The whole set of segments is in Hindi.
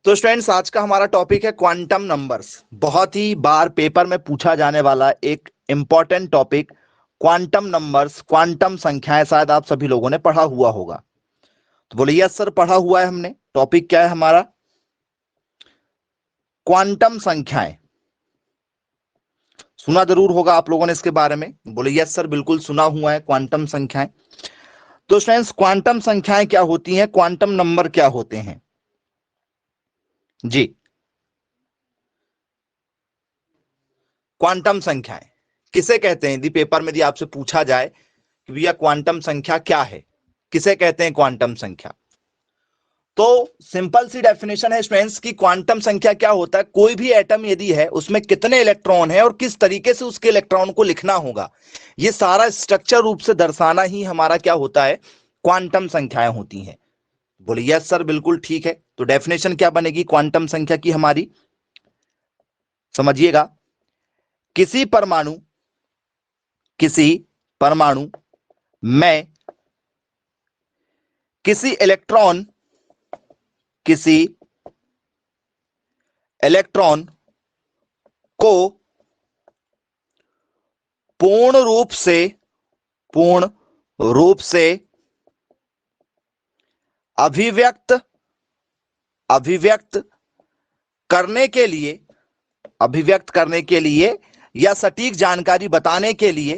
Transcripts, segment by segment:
तो स्टूडेंट्स, आज का हमारा टॉपिक है क्वांटम नंबर्स। बहुत ही बार पेपर में पूछा जाने वाला एक important topic quantum numbers, quantum संख्याएं। शायद आप सभी लोगों ने पढ़ा हुआ होगा। तो बोले यस सर, पढ़ा हुआ है हमने। टॉपिक क्या है हमारा? क्वांटम संख्याएं। सुना जरूर होगा आप लोगों ने इसके बारे में। बोले यस सर, बिल्कुल सुना हुआ है क्वांटम संख्याएं। तो स्टूडेंट्स, क्वांटम संख्याएं क्या होती हैं, क्वांटम नंबर क्या होते हैं जी? क्वांटम संख्याएं किसे कहते हैं? यदि पेपर में यदि आपसे पूछा जाए कि भैया क्वांटम संख्या क्या है, किसे कहते हैं क्वांटम संख्या, तो सिंपल सी डेफिनेशन है स्टूडेंट्स की क्वांटम संख्या क्या होता है। कोई भी एटम यदि है उसमें कितने इलेक्ट्रॉन है और किस तरीके से उसके इलेक्ट्रॉन को लिखना होगा, यह सारा स्ट्रक्चर रूप से दर्शाना ही हमारा क्या होता है, क्वांटम संख्याएं होती हैं। बोलिए यस सर, बिल्कुल ठीक है। तो डेफिनेशन क्या बनेगी क्वांटम संख्या की हमारी? समझिएगा, किसी परमाणु में किसी इलेक्ट्रॉन को पूर्ण रूप से अभिव्यक्त करने के लिए या सटीक जानकारी बताने के लिए,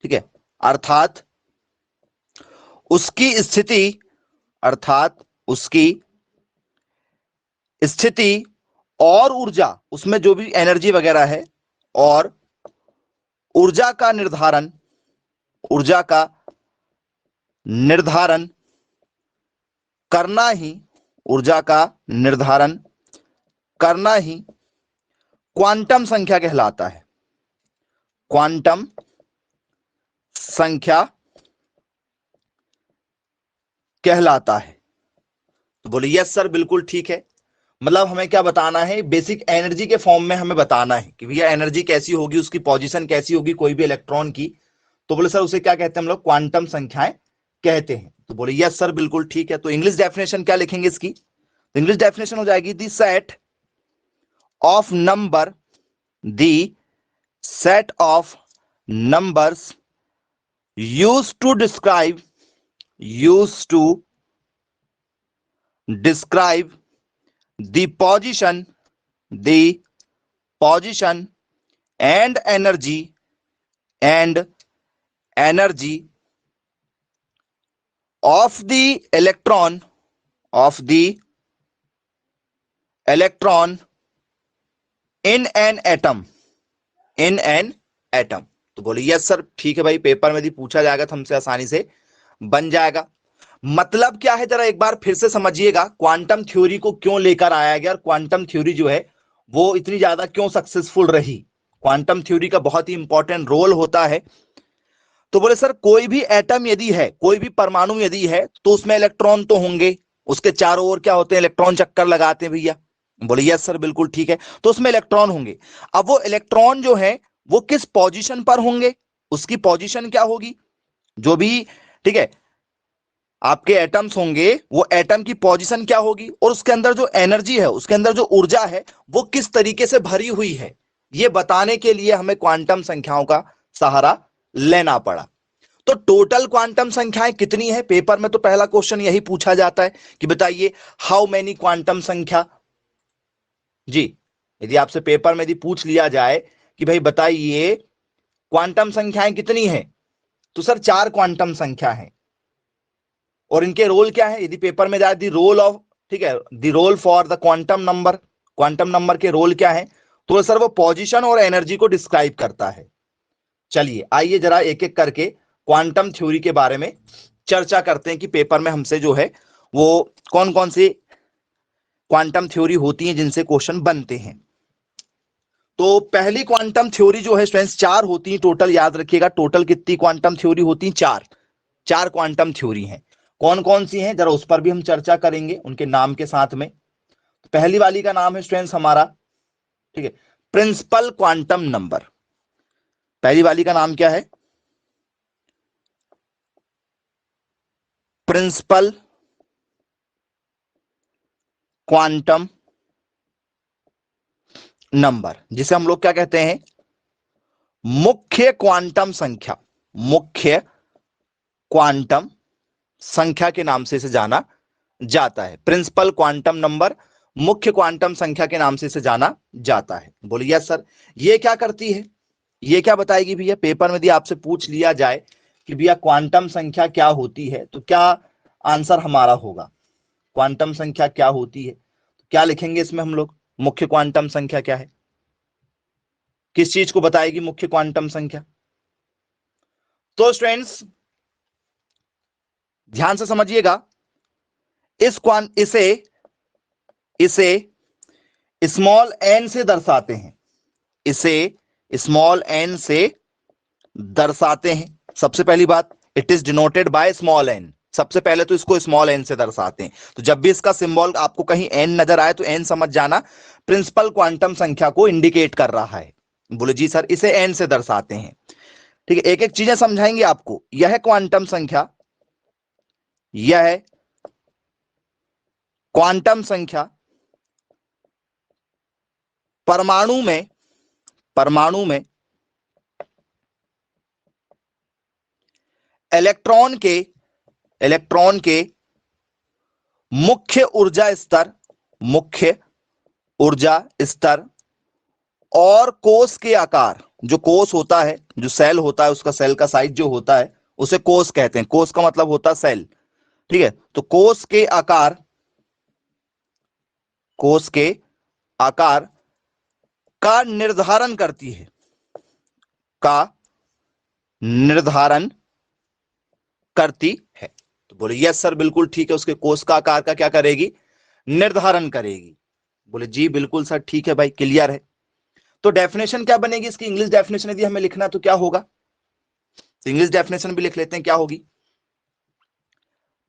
ठीक है, अर्थात उसकी स्थिति और ऊर्जा, उसमें जो भी एनर्जी वगैरह है, और ऊर्जा का निर्धारण करना ही क्वांटम संख्या कहलाता है। क्वांटम संख्या कहलाता है। तो बोले यस सर, बिल्कुल ठीक है। मतलब हमें क्या बताना है, बेसिक एनर्जी के फॉर्म में हमें बताना है कि भैया एनर्जी कैसी होगी, उसकी पोजीशन कैसी होगी कोई भी इलेक्ट्रॉन की। तो बोले सर उसे क्या कहते हैं हम लोग, क्वांटम संख्याएं कहते हैं। तो बोले यस सर, बिल्कुल ठीक है। तो इंग्लिश डेफिनेशन क्या लिखेंगे इसकी? तो इंग्लिश डेफिनेशन हो जाएगी the set of numbers used to describe the position and energy of the electron in an atom। तो बोले यस सर, ठीक है भाई। पेपर में यदि पूछा जाएगा तो हमसे आसानी से बन जाएगा। मतलब क्या है, जरा एक बार फिर से समझिएगा क्वांटम थ्योरी को क्यों लेकर आया गया और क्वांटम थ्योरी जो है वो इतनी ज्यादा क्यों सक्सेसफुल रही। क्वांटम थ्योरी का बहुत ही इंपॉर्टेंट रोल होता है। तो बोले सर कोई भी एटम यदि है, कोई भी परमाणु यदि है, तो उसमें इलेक्ट्रॉन तो होंगे, उसके चारों ओर क्या होते हैं, इलेक्ट्रॉन चक्कर लगाते हैं भैया। बोले यस सर, बिल्कुल ठीक है। तो उसमें इलेक्ट्रॉन होंगे। अब वो इलेक्ट्रॉन जो है वो किस पोजीशन पर होंगे, उसकी पोजीशन क्या होगी, जो भी, ठीक है, आपके एटम्स होंगे, वो एटम की पोजीशन क्या होगी, और उसके अंदर जो एनर्जी है, उसके अंदर जो ऊर्जा है, वो किस तरीके से भरी हुई है, ये बताने के लिए हमें क्वांटम संख्याओं का सहारा लेना पड़ा। तो टोटल क्वांटम संख्याएं कितनी है? पेपर में तो पहला क्वेश्चन यही पूछा जाता है कि बताइए हाउ मेनी क्वांटम संख्या जी। यदि आपसे पेपर में यदि पूछ लिया जाए कि भाई बताइए क्वांटम संख्याएं कितनी है, तो सर 4 क्वांटम संख्या है। और इनके रोल क्या है, यदि पेपर में जाए दी रोल ऑफ, ठीक है, the role for the quantum number के रोल क्या है, तो सर वो पोजीशन और एनर्जी को डिस्क्राइब करता है। चलिए आइए जरा एक एक करके क्वांटम थ्योरी के बारे में चर्चा करते हैं कि पेपर में हमसे जो है वो कौन कौन सी क्वांटम थ्योरी होती है जिनसे क्वेश्चन बनते हैं। तो पहली क्वांटम थ्योरी जो है स्टूडेंट्स 4 होती है टोटल, याद रखिएगा। टोटल कितनी क्वांटम थ्योरी होती है? 4 क्वांटम थ्योरी हैं। कौन कौन सी हैं जरा उस पर भी हम चर्चा करेंगे उनके नाम के साथ में। तो पहली वाली का नाम है स्टूडेंट्स हमारा, ठीक है, प्रिंसिपल क्वांटम नंबर। पहली वाली का नाम क्या है? प्रिंसिपल क्वांटम नंबर, जिसे हम लोग क्या कहते हैं, मुख्य क्वांटम संख्या, मुख्य क्वांटम संख्या के नाम से इसे जाना जाता है। प्रिंसिपल क्वांटम नंबर, मुख्य क्वांटम संख्या के नाम से इसे जाना जाता है। बोलिए यस सर। ये क्या करती है, ये क्या बताएगी भैया, पेपर में यदि आपसे पूछ लिया जाए कि भैया क्वांटम संख्या क्या होती है, तो क्या आंसर हमारा होगा, क्वांटम संख्या क्या होती है, तो क्या लिखेंगे इसमें हम लोग, मुख्य क्वांटम संख्या क्या है, किस चीज को बताएगी मुख्य क्वांटम संख्या। तो स्टूडेंट्स ध्यान से समझिएगा, इसे स्मॉल एन से दर्शाते हैं, इसे स्मॉल एन से दर्शाते हैं। सबसे पहली बात, it is denoted by small n, सबसे पहले तो इसको स्मॉल एन से दर्शाते हैं। तो जब भी इसका सिंबल आपको कहीं एन नजर आए तो एन समझ जाना प्रिंसिपल क्वांटम संख्या को इंडिकेट कर रहा है। बोले जी सर इसे एन से दर्शाते हैं। ठीक है, एक एक चीजें समझाएंगे आपको। यह क्वांटम संख्या, यह क्वांटम संख्या परमाणु में इलेक्ट्रॉन के मुख्य ऊर्जा स्तर और कोष के आकार, जो कोष होता है, जो सेल होता है, उसका सेल का साइज जो होता है उसे कोष कहते हैं। कोष का मतलब होता है सेल। ठीक है, तो कोष के आकार का निर्धारण करती है, तो बोले यस सर बिल्कुल ठीक है, उसके कोष का आकार का क्या करेगी, निर्धारण करेगी। बोले जी बिल्कुल सर ठीक है भाई, क्लियर है। तो डेफिनेशन क्या बनेगी इसकी, इंग्लिश डेफिनेशन यदि हमें लिखना तो क्या होगा, तो इंग्लिश डेफिनेशन भी लिख लेते हैं, क्या होगी।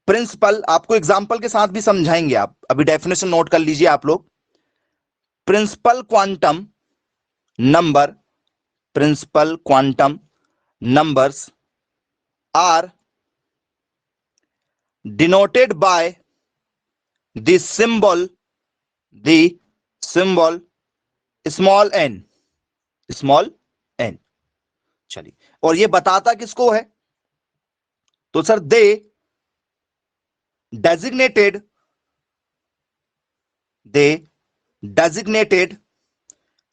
प्रिंसिपल, आपको एग्जांपल के साथ भी समझाएंगे, आप अभी डेफिनेशन नोट कर लीजिए आप लोग। Principal quantum numbers are denoted by the symbol small n. चलिए, और ये बताता किसको है, तो sir they designated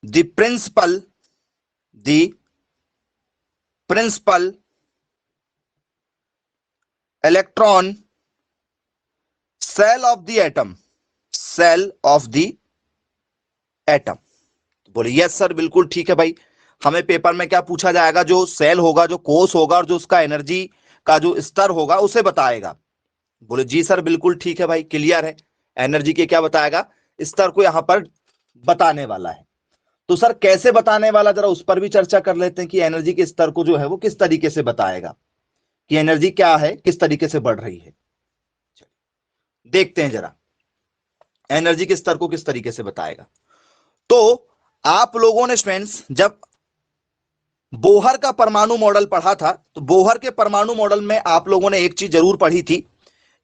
the principal electron cell of the atom। बोले यस सर बिल्कुल ठीक है भाई। हमें पेपर में क्या पूछा जाएगा, जो सेल होगा, जो कोष होगा और जो उसका एनर्जी का जो स्तर होगा उसे बताएगा। बोले जी सर बिल्कुल ठीक है भाई, क्लियर है। एनर्जी के क्या बताएगा, स्तर को यहां पर बताने वाला है। तो सर कैसे बताने वाला, जरा उस पर भी चर्चा कर लेते हैं कि एनर्जी के स्तर को जो है वो किस तरीके से बताएगा, कि एनर्जी क्या है, किस तरीके से बढ़ रही है। देखते हैं जरा एनर्जी के स्तर को किस तरीके से बताएगा। तो आप लोगों ने स्टूडेंट्स जब बोहर का परमाणु मॉडल पढ़ा था, तो बोहर के परमाणु मॉडल में आप लोगों ने एक चीज जरूर पढ़ी थी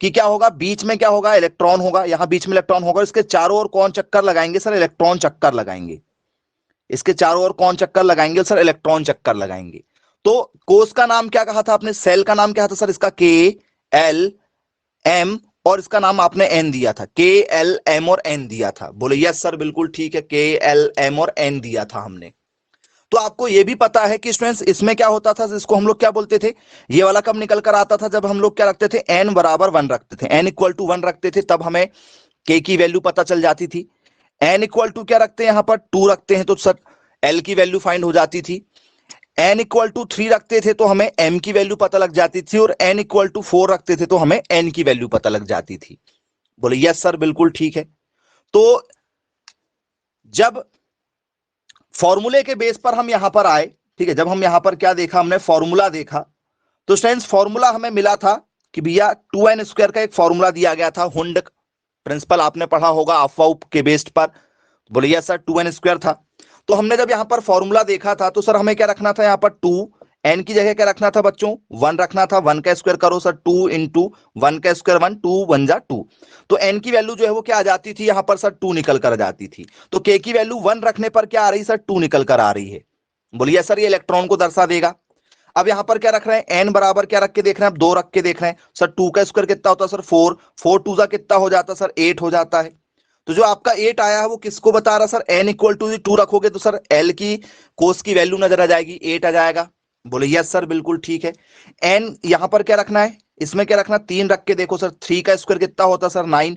कि क्या होगा, बीच में क्या होगा, इलेक्ट्रॉन होगा, यहां बीच में इलेक्ट्रॉन होगा, इसके चारों ओर कौन चक्कर लगाएंगे सर, इलेक्ट्रॉन चक्कर लगाएंगे। इसके चारों ओर कौन चक्कर लगाएंगे सर, इलेक्ट्रॉन चक्कर लगाएंगे। तो कोष का नाम क्या कहा था आपने, सेल का नाम क्या था सर, इसका KLM, और इसका नाम आपने N दिया था, KLM और N दिया था। बोले यस सर बिल्कुल ठीक है, KLM और N दिया था हमने। तो आपको यह भी पता है कि स्टूडेंट्स इसमें क्या होता था, इसको हम लोग क्या बोलते थे, ये वाला कब निकल कर आता था, जब हम लोग क्या रखते थे, n बराबर 1 रखते थे, n इक्वल टू 1 रखते थे, तब हमें k की वैल्यू पता चल जाती थी। n इक्वल टू क्या रखते हैं, यहां पर 2 रखते हैं तो सर l की वैल्यू फाइंड हो जाती थी। n इक्वल टू 3 रखते थे तो हमें m की वैल्यू पता लग जाती थी, और n इक्वल टू 4 रखते थे तो हमें n की वैल्यू पता लग जाती थी। बोले यस सर बिल्कुल ठीक है। तो जब फॉर्मूले के बेस पर हम यहां पर आए, ठीक है, जब हम यहां पर क्या देखा, हमने फॉर्मूला देखा, तो स्टूडेंट्स फॉर्मूला हमें मिला था कि भैया 2n² का एक फॉर्मूला दिया गया था, हुंड प्रिंसिपल आपने पढ़ा होगा अफवाह के बेस पर। बोले यस सर 2n² था। तो हमने जब यहां पर फॉर्मूला देखा था तो सर हमें क्या रखना था, यहां पर 2 एन की जगह क्या रखना था बच्चों, 1 रखना था। 1 का स्क्वायर करो सर, 2 इंटू 1 का स्क्वायर 1, 2 1 जा 2। तो एन की वैल्यू जो है वो क्या आ जाती थी, यहां पर सर 2 निकल कर आ जाती थी। तो के की वैल्यू 1 रखने पर क्या आ रही सर, 2 निकल कर आ रही है। बोलिए सर ये इलेक्ट्रॉन को दर्शा देगा। अब यहां पर क्या रख रहे हैं, एन बराबर क्या रख के देख रहे हैं, 2 रख के देख रहे हैं सर। 2 का स्क्वायर कितना होता है सर, 4। 4 2 जा कितना हो जाता है सर, 8 हो जाता है। तो जो आपका 8 आया है वो किसको बता रहा सर, एन इक्वल टू 2 रखोगे तो सर एल की कोस की वैल्यू नजर आ जाएगी, 8 आ जाएगा। बोले यस सर बिल्कुल ठीक है। एन यहां पर क्या रखना है, इसमें क्या रखना, 3 रख के देखो सर। 3 का स्क्वायर कितना होता सर, 9।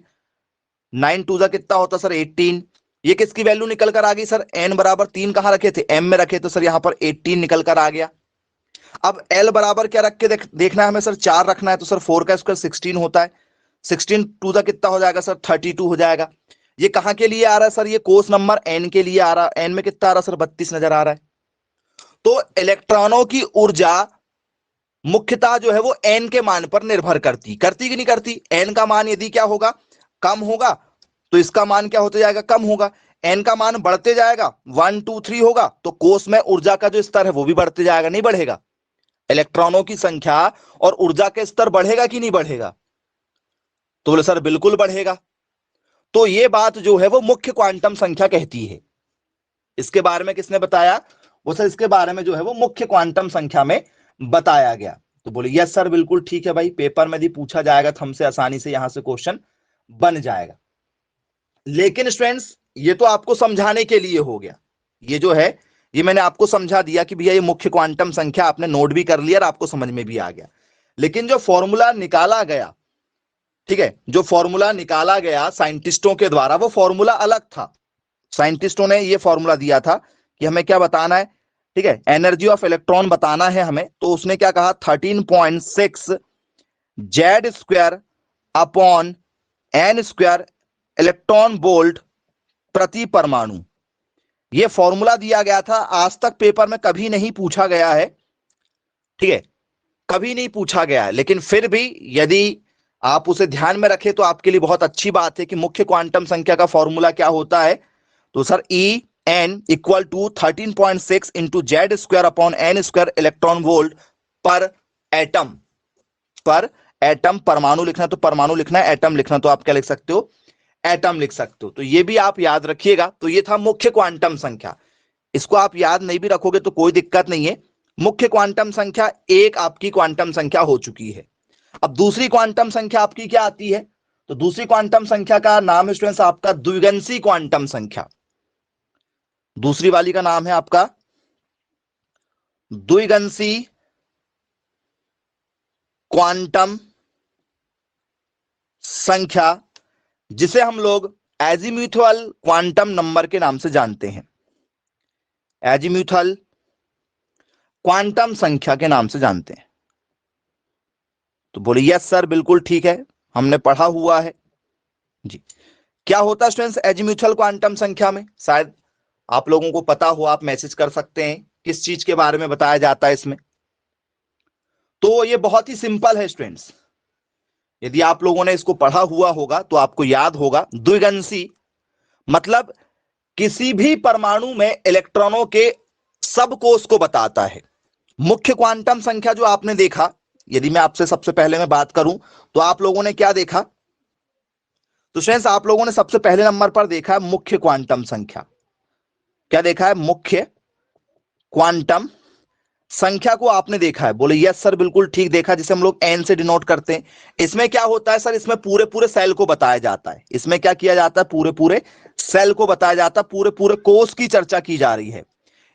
9 2 जा कितना होता सर, 18। ये किसकी वैल्यू निकल कर आ गई सर, एन बराबर 3 कहां रखे थे, एम में रखे, तो सर यहां पर 18 निकल कर आ गया। अब एल बराबर क्या रख के देखना है हमें सर, 4 रखना है। तो सर 4 का स्क्वायर 16 होता है। 16 2 का कितना हो जाएगा सर, 32 हो जाएगा। ये कहां के लिए आ रहा है सर, ये कोस नंबर एन के लिए आ रहा है। एन में कितना आ रहा है सर, 32 नजर आ रहा है। तो इलेक्ट्रॉनों की ऊर्जा मुख्यतः जो है वो एन के मान पर निर्भर करती करती कि नहीं करती। एन का मान यदि क्या होगा, कम होगा, तो इसका मान क्या होते जाएगा, कम होगा। एन का मान बढ़ते जाएगा, 1 2 3 होगा, तो कोस में ऊर्जा का जो स्तर है वो भी बढ़ते जाएगा, नहीं बढ़ेगा। इलेक्ट्रॉनों की संख्या और ऊर्जा के स्तर बढ़ेगा कि नहीं बढ़ेगा, तो बोले सर बिल्कुल बढ़ेगा। तो ये बात जो है वो मुख्य क्वांटम संख्या कहती है। इसके बारे में किसने बताया, वो सर इसके बारे में जो है वो मुख्य क्वांटम संख्या में बताया गया। तो बोले यस सर बिल्कुल ठीक है भाई, पेपर में यदि पूछा जाएगा तो हमसे आसानी से यहां से क्वेश्चन बन जाएगा। लेकिन स्टूडेंट्स ये तो आपको समझाने के लिए हो गया, ये जो है ये मैंने आपको समझा दिया कि भैया ये मुख्य क्वांटम संख्या, आपने नोट भी कर लिया और आपको समझ में भी आ गया। लेकिन जो फॉर्मूला निकाला गया, ठीक है, जो फॉर्मूला निकाला गया साइंटिस्टों के द्वारा, वो फॉर्मूला अलग था। साइंटिस्टों ने ये फॉर्मूला दिया था कि हमें क्या बताना है, ठीक है, एनर्जी ऑफ इलेक्ट्रॉन बताना है हमें। तो उसने क्या कहा, 13.6 Z square upon n square electron volt प्रति परमाणु। ये फॉर्मूला दिया गया था। आज तक पेपर में कभी नहीं पूछा गया है, ठीक है, कभी नहीं पूछा गया है। लेकिन फिर भी यदि आप उसे ध्यान में रखें तो आपके लिए बहुत अच्छी बात है कि मुख्य क्वांटम संख्या का फॉर्मूला क्या होता है। तो sir E n equal to 13.6 into Z square upon n square electron volt per atom. Per atom, परमाणु लिखना तो परमाणु लिखना है, एटम लिखना तो आप क्या लिख सकते हो, एटम लिख सकते हो। तो ये भी आप याद रखिएगा। तो ये था मुख्य क्वांटम संख्या। इसको आप याद नहीं भी रखोगे तो कोई दिक्कत नहीं है। मुख्य क्वांटम संख्या एक आपकी क्वांटम संख्या हो चुकी है। अब दूसरी क्वांटम संख्या आपकी क्या आती है, तो दूसरी क्वांटम संख्या का नाम है स्टूडेंट्स आपका द्विगंशी क्वांटम संख्या। दूसरी वाली का नाम है आपका द्विगंशी क्वांटम संख्या, जिसे हम लोग एजीम्यूथल क्वांटम नंबर के नाम से जानते हैं। एजीम्यूथल क्वांटम संख्या के नाम से जानते हैं। तो बोलिए यस सर बिल्कुल ठीक है, हमने पढ़ा हुआ है जी। क्या होता है स्टूडेंट्स एजीम्यूथल क्वांटम संख्या में, शायद आप लोगों को पता हो, आप मैसेज कर सकते हैं किस चीज के बारे में बताया जाता है इसमें। तो ये बहुत ही सिंपल है स्टूडेंट्स, यदि आप लोगों ने इसको पढ़ा हुआ होगा तो आपको याद होगा। द्विगंशी मतलब किसी भी परमाणु में इलेक्ट्रॉनों के सब कोष को बताता है। मुख्य क्वांटम संख्या जो आपने देखा, यदि मैं आपसे सबसे पहले मैं बात करूं तो आप लोगों ने क्या देखा, तो फ्रेंड्स आप लोगों ने सबसे पहले नंबर पर देखा है मुख्य क्वांटम संख्या। क्या देखा है, मुख्य क्वांटम संख्या को आपने देखा है। बोले यस सर बिल्कुल ठीक देखा, जिसे हम लोग एन से डिनोट करते हैं। इसमें क्या होता है सर, इसमें पूरे पूरे सेल को बताया जाता है। इसमें क्या किया जाता है, पूरे पूरे सेल को बताया जाता है, पूरे पूरे कोष की चर्चा की जा रही है।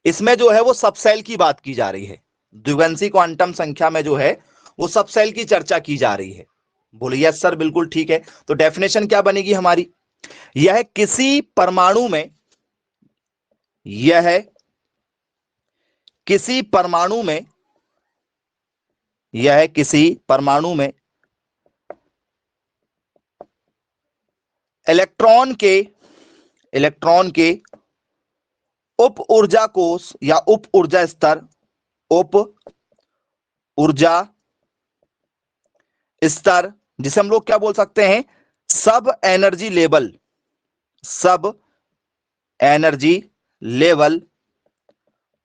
इसमें जो है वो सब सेल की बात की जा रही है। द्विगंशी क्वांटम संख्या में जो है वो सब सेल की चर्चा की जा रही है। बोले यस सर बिल्कुल ठीक है। तो डेफिनेशन क्या बनेगी हमारी, यह किसी परमाणु में, यह किसी परमाणु में, यह किसी परमाणु में इलेक्ट्रॉन के उप ऊर्जा कोष या उप ऊर्जा स्तर, उप ऊर्जा स्तर, जिसे हम लोग क्या बोल सकते हैं, सब एनर्जी लेवल, सब एनर्जी लेवल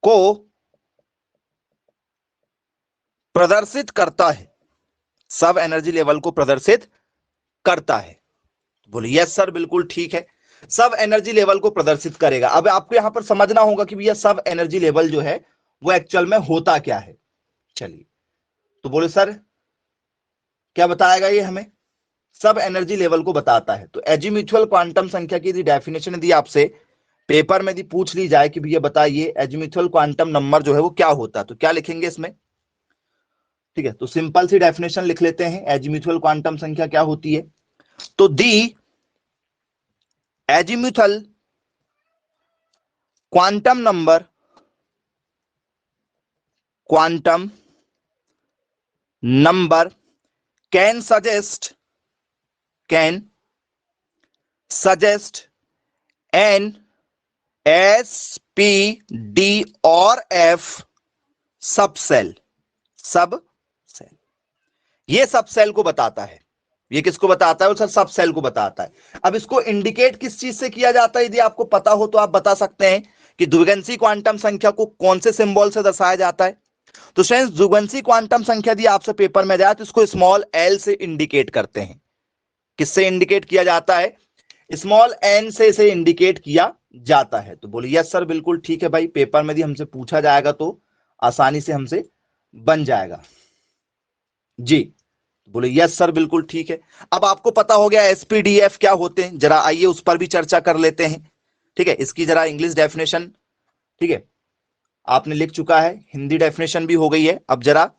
को प्रदर्शित करता है, सब एनर्जी लेवल को प्रदर्शित करता है। बोलिए यस सर बिल्कुल ठीक है, सब एनर्जी लेवल को प्रदर्शित करेगा। अब आपको यहां पर समझना होगा कि भैया सब एनर्जी लेवल जो है वो एक्चुअल में होता क्या है। चलिए तो बोले सर क्या बताएगा ये हमें, सब एनर्जी लेवल को बताता है। तो एजीम्यूचुअल क्वांटम संख्या की डेफिनेशन यदि आपसे पेपर में यदि पूछ ली जाए कि भैया बताइए एजीम्यूचुअल क्वांटम नंबर जो है वो क्या होता है, तो क्या लिखेंगे इसमें। ठीक है, तो सिंपल सी डेफिनेशन लिख लेते हैं, एजीम्यूचुअल क्वांटम संख्या क्या होती है। तो the azimuthal quantum number, quantum number can suggest n s p d और एफ सब सेल ये सब सेल को बताता है। ये किसको बताता है, वो सर सब सेल को बताता है। अब इसको इंडिकेट किस चीज से किया जाता है, यदि आपको पता हो तो आप बता सकते हैं कि द्विगंशी क्वांटम संख्या को कौन से सिंबल से दर्शाया जाता है। तो फ्रेंड्स द्विगंशी क्वांटम संख्या यदि आपसे पेपर में जाए तो इसको स्मॉल एल से इंडिकेट करते हैं। किससे इंडिकेट किया जाता है, स्मॉल एन से इसे इंडिकेट किया जाता है। तो बोलिए यस सर बिल्कुल ठीक है भाई, पेपर में यदि हमसे पूछा जाएगा तो आसानी से हमसे बन जाएगा जी। बोले यस सर बिल्कुल ठीक है। अब आपको पता हो गया एसपीडीएफ क्या होते हैं, जरा आइए उस पर भी चर्चा कर लेते हैं। ठीक है, इसकी जरा इंग्लिश डेफिनेशन, ठीक है आपने लिख चुका है, हिंदी डेफिनेशन भी हो गई है। अब जरा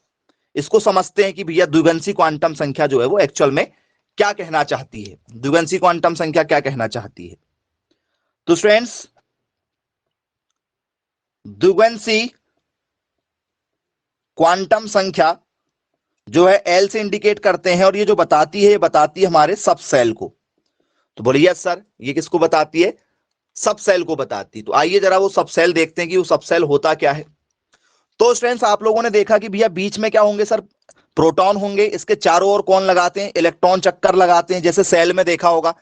इसको समझते हैं कि भैया द्विगंशी क्वांटम संख्या जो है वो एक्चुअल में क्या कहना चाहती है, द्विगंशी क्वांटम संख्या क्या कहना चाहती है। तो फ्रेंड्स द्विगंशी क्वांटम संख्या जो है एल से इंडिकेट करते हैं, और ये जो बताती है ये बताती है हमारे सब सेल को। तो बोलिए यस सर, ये किसको बताती है, सब सेल को बताती। तो आइए जरा वो सब सेल देखते हैं कि वो सब सेल होता क्या है। तो फ्रेंड्स आप लोगों ने देखा कि भैया बीच में क्या होंगे सर, प्रोटॉन होंगे, इसके चारों ओर कौन लगाते हैं, इलेक्ट्रॉन चक्कर लगाते हैं। जैसे सेल में देखा होगा,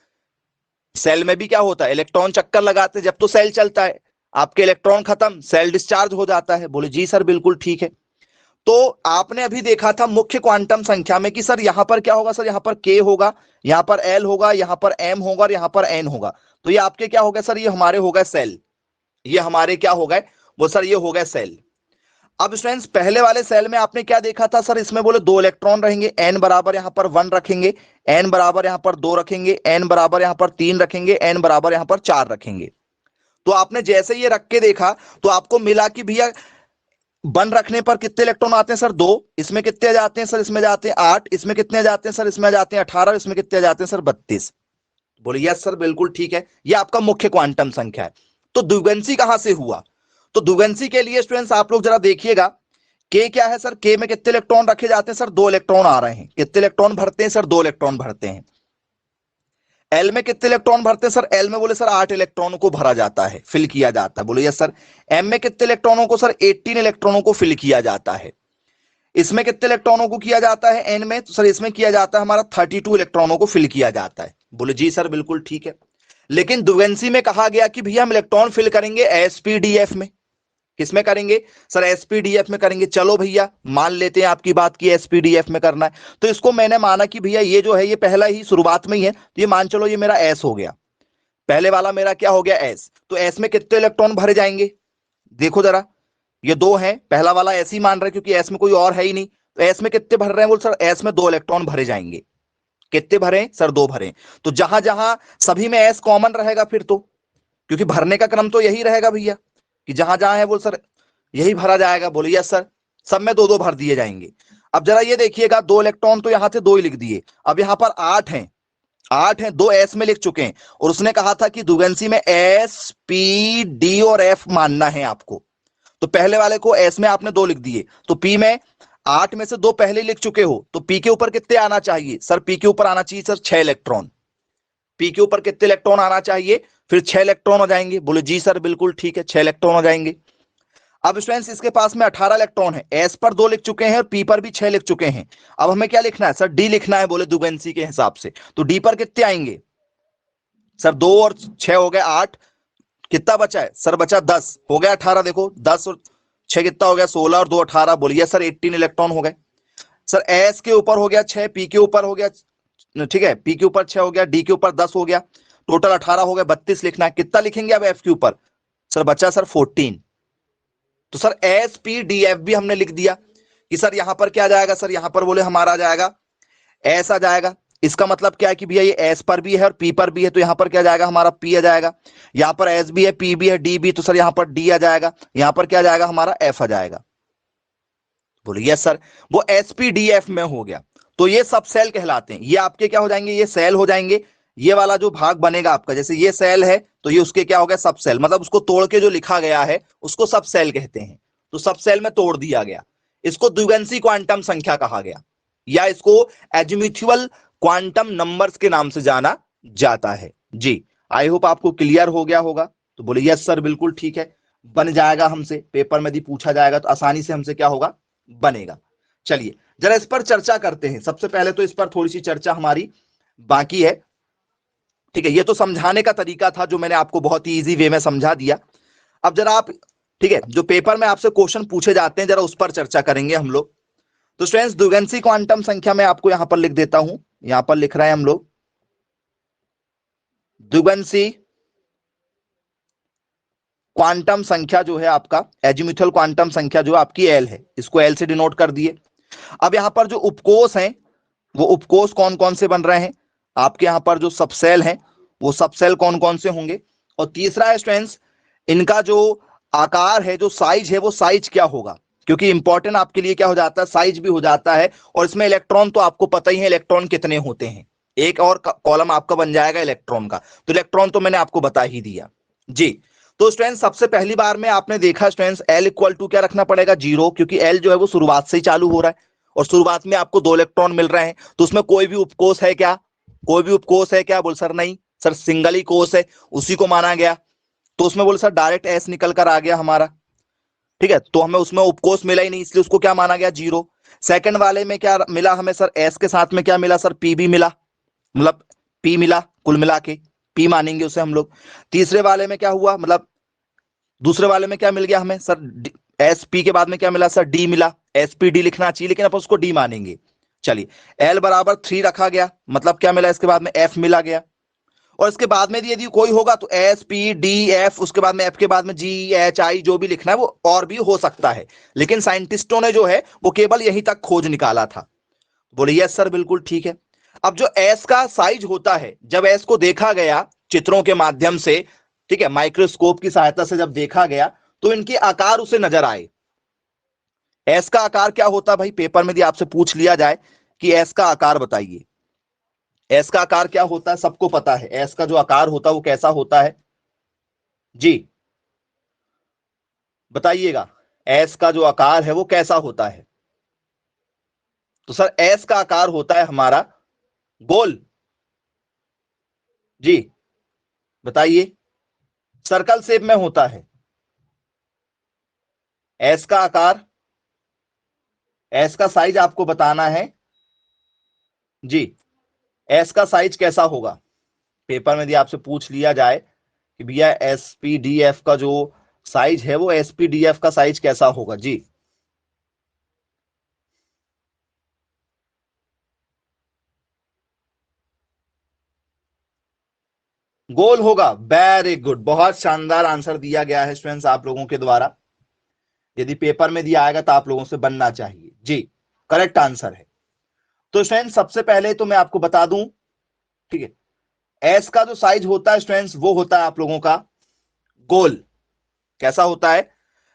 सेल में भी क्या होता है, इलेक्ट्रॉन चक्कर लगाते हैं, जब तो सेल चलता है, आपके इलेक्ट्रॉन खत्म, सेल डिस्चार्ज हो जाता है। बोले जी सर बिल्कुल ठीक है। तो आपने अभी देखा था मुख्य क्वांटम संख्या में कि सर यहां पर क्या होगा, सर यहां पर के होगा, यहां पर एल होगा, यहां पर एम होगा और यहां पर एन होगा। तो ये आपके क्या हो गए सर, ये हमारे हो गए सेल, ये हमारे क्या हो गए वो सर, ये हो गए सेल। अब स्टूडेंट्स पहले वाले सेल में आपने क्या देखा था सर, इसमें बोले 2 इलेक्ट्रॉन रहेंगे, एन बराबर यहां पर 1 रखेंगे, एन बराबर यहां पर 2 रखेंगे, एन बराबर यहां पर 3 रखेंगे, एन बराबर यहां पर 4 रखेंगे। तो आपने जैसे ये रख के देखा तो आपको मिला कि भैया 1 रखने पर कितने इलेक्ट्रॉन आते हैं सर, 2, इसमें कितने जाते हैं सर, इसमें जाते हैं 8, इसमें कितने जाते हैं सर, इसमें जाते हैं 18, इसमें कितने जाते हैं सर 32। बोलिए यस सर बिल्कुल ठीक है, ये आपका मुख्य क्वांटम संख्या है। तो द्विगंशी कहां से हुआ, तो द्विगंशी के लिए स्टूडेंट्स आप लोग जरा देखिएगा, के क्या है सर, के में कितने इलेक्ट्रॉन रखे जाते हैं सर, 2 इलेक्ट्रॉन आ रहे हैं, कितने इलेक्ट्रॉन भरते हैं सर, 2 इलेक्ट्रॉन भरते हैं। एल में कितने इलेक्ट्रॉन भरते हैं सर, एल में बोले सर 8 इलेक्ट्रॉनों को भरा जाता है, फिल किया जाता है। बोले यस सर। एम में कितने इलेक्ट्रॉनों को सर, 18 इलेक्ट्रॉनों को फिल किया जाता है। इसमें कितने इलेक्ट्रॉनों को किया जाता है, एन में, तो सर इसमें किया जाता है हमारा 32 इलेक्ट्रॉनों को फिल किया जाता है। बोले जी सर बिल्कुल ठीक है। लेकिन द्विगंशी में कहा गया कि भैया हम इलेक्ट्रॉन फिल करेंगे एसपीडीएफ में, किसमें करेंगे सर, एसपीडीएफ में करेंगे। चलो भैया मान लेते हैं आपकी बात की एसपीडीएफ में करना है, तो इसको मैंने माना कि भैया ये जो है ये पहला ही शुरुआत में ही है, तो ये मान चलो ये मेरा एस हो गया, पहले वाला मेरा क्या हो गया एस। तो एस में कितने इलेक्ट्रॉन भरे जाएंगे, देखो जरा, ये 2 है, पहला वाला एस ही मान रहे क्योंकि एस में कोई और है ही नहीं। तो एस में कितने भर रहे हैं, बोल सर एस में 2 इलेक्ट्रॉन भरे जाएंगे। कितने भरे सर, 2 भरे। तो जहां जहां सभी में एस कॉमन रहेगा फिर तो, क्योंकि भरने का क्रम तो यही रहेगा भैया कि जहां जहां है बोल सर यही भरा जाएगा। बोलिए यस सर, सब में 2-2 भर दिए जाएंगे। अब जरा ये देखिएगा, 2 इलेक्ट्रॉन तो यहां थे 2 ही लिख दिए, अब यहां पर 8 हैं, 8 हैं, 2 एस में लिख चुके हैं, और उसने कहा था कि द्विगंशी में एस पी डी और एफ मानना है आपको। तो पहले वाले को एस में आपने 2 लिख दिए, तो पी में 8 में से 2 पहले लिख चुके हो, तो पी के ऊपर कितने आना चाहिए सर, पी के ऊपर आना चाहिए सर 6 इलेक्ट्रॉन। पी के ऊपर कितने इलेक्ट्रॉन आना चाहिए, फिर 6 इलेक्ट्रॉन हो जाएंगे। बोले जी सर बिल्कुल ठीक है, 6 इलेक्ट्रॉन हो जाएंगे। अब स्टूडेंट्स इसके पास में 18 इलेक्ट्रॉन है, एस पर 2 लिख चुके हैं और पी पर भी 6 लिख चुके हैं। अब हमें क्या लिखना है सर, डी लिखना है, बोले द्विगंशी के हिसाब से। तो डी पर कितने आएंगे सर, 2 और 6 हो गए 8, कितना बचा है सर, बचा 10, हो गया 18। देखो 10 और 6 कितना हो गया, 16 और 2 18। बोलिए सर 18 इलेक्ट्रॉन हो गए। सर एस के ऊपर हो गया 6, पी के ऊपर हो गया, ठीक है, पी के ऊपर 6 हो गया, डी के ऊपर 10 हो गया, टोटल 18 हो गया, 32 लिखना है। कितना लिखेंगे अब एफ के ऊपर? सर बचा सर 14। तो sir S p D F भी हमने लिख दिया कि सर यहां पर क्या आ जाएगा, सर यहां पर बोले हमारा आ जाएगा एस आ जाएगा। इसका मतलब क्या है कि भैया ये एस पर भी है और पी पर भी है, तो यहां पर क्या जाएगा, हमारा पी आ जाएगा। यहां पर एस भी है, पी भी है, डी भी, तो सर यहां पर डी आ जाएगा। यहां पर क्या जाएगा, हमारा एफ आ जाएगा। बोले यस सर, वो एसपीडीएफ में हो गया। तो ये सब सेल कहलाते हैं। ये आपके क्या हो जाएंगे, ये सेल हो जाएंगे। ये वाला जो भाग बनेगा आपका, जैसे ये सेल है तो ये उसके क्या हो गया, सब सेल, मतलब उसको तोड़ के जो लिखा गया है उसको सब सेल कहते हैं। तो सब सेल में तोड़ दिया गया। इसको द्विगंसी क्वांटम संख्या कहा गया, या इसको एजिम्यूथुअल क्वांटम नंबर्स के नाम से जाना जाता है। जी, आई होप आपको क्लियर हो गया होगा। तो बोले यस सर, बिल्कुल ठीक है, बन जाएगा हमसे, पेपर में यदि पूछा जाएगा तो आसानी से हमसे क्या होगा, बनेगा। चलिए जरा इस पर चर्चा करते हैं। सबसे पहले तो इस पर थोड़ी सी चर्चा हमारी बाकी है, ठीक है। ये तो समझाने का तरीका था जो मैंने आपको बहुत ही इजी वे में समझा दिया। अब जरा आप, ठीक है, जो पेपर में आपसे क्वेश्चन पूछे जाते हैं जरा उस पर चर्चा करेंगे हम लोग। तो स्टूडेंट्स, द्विगंसी क्वांटम संख्या मैं आपको यहां पर लिख देता हूं। यहां पर लिख रहे हैं हम लोग द्विगंसी क्वांटम संख्या जो है आपका, एजिम्यूथुअल क्वांटम संख्या जो आपकी एल है, इसको एल से डिनोट कर दिए। अब यहां पर जो उपकोष हैं वो उपकोष कौन कौन से बन रहे हैं, आपके यहां पर जो सबसेल हैं वो सबसेल कौन कौन से होंगे। और तीसरा है स्टूडेंट्स, इनका जो आकार है, जो साइज है, वो साइज क्या होगा, क्योंकि इंपॉर्टेंट आपके लिए क्या हो जाता है, साइज भी हो जाता है। और इसमें इलेक्ट्रॉन तो आपको पता ही है इलेक्ट्रॉन कितने होते हैं, एक और कॉलम आपका बन जाएगा इलेक्ट्रॉन का। तो इलेक्ट्रॉन तो मैंने आपको बता ही दिया। जी, तो स्टूडेंट्स सबसे पहली बार में आपने देखा स्टूडेंट्स एल इक्वल टू क्या रखना पड़ेगा, 0, क्योंकि एल जो है वो शुरुआत से ही चालू हो रहा है और शुरुआत में आपको 2 इलेक्ट्रॉन मिल रहे हैं। तो उसमें कोई भी उपकोष है क्या, कोई भी उपकोष है क्या, बोल सर नहीं सर, सिंगल ही कोष है, उसी को माना गया। तो उसमें बोले सर डायरेक्ट एस निकल कर आ गया हमारा, ठीक है। तो हमें उसमें उपकोष मिला ही नहीं, इसलिए उसको क्या माना गया, 0। सेकंड वाले में क्या मिला हमें सर, एस के साथ में क्या मिला सर, पी भी मिला, मतलब पी मिला, कुल मिला के पी मानेंगे उसे हम लोग। तीसरे वाले में क्या हुआ, मतलब दूसरे वाले में क्या मिल गया हमें सर, एस पी के बाद में क्या मिला सर, डी मिला। एस पी डी लिखना चाहिए लेकिन अपन उसको डी मानेंगे। चलिए, एल बराबर 3 रखा गया, मतलब क्या मिला, इसके बाद में एफ मिला गया। और इसके बाद में यदि कोई होगा तो एस पी डी एफ, उसके बाद में एफ के बाद में जी एच आई, जो भी लिखना है वो और भी हो सकता है, लेकिन साइंटिस्टों ने जो है वो केवल यहीं तक खोज निकाला था। बोले यस सर, बिल्कुल ठीक है। अब जो एस का साइज होता है, जब एस को देखा गया चित्रों के माध्यम से, ठीक है, माइक्रोस्कोप की सहायता से जब देखा गया तो इनके आकार उसे नजर आए। एस का आकार क्या होता है भाई, पेपर में यदि आपसे पूछ लिया जाए कि एस का आकार बताइए, एस का आकार क्या होता है, सबको पता है एस का जो आकार होता है वो कैसा होता है, जी बताइएगा, एस का जो आकार है वो कैसा होता है। तो सर एस का आकार होता है हमारा गोल, जी बताइए, सर्कल शेप में होता है एस का आकार। एस का साइज आपको बताना है, जी एस का साइज कैसा होगा। पेपर में यदि आपसे पूछ लिया जाए कि भैया एसपीडीएफ का जो साइज है वो एसपीडीएफ का साइज कैसा होगा, जी गोल होगा। वेरी गुड, बहुत शानदार आंसर दिया गया है स्टूडेंट्स आप लोगों के द्वारा। यदि पेपर में दिया आएगा तो आप लोगों से बनना चाहिए, जी करेक्ट आंसर है। तो स्टूडेंट्स सबसे पहले तो मैं आपको बता दूं, ठीक है, एस का जो साइज होता है स्टूडेंट्स वो होता है आप लोगों का गोल। कैसा होता है,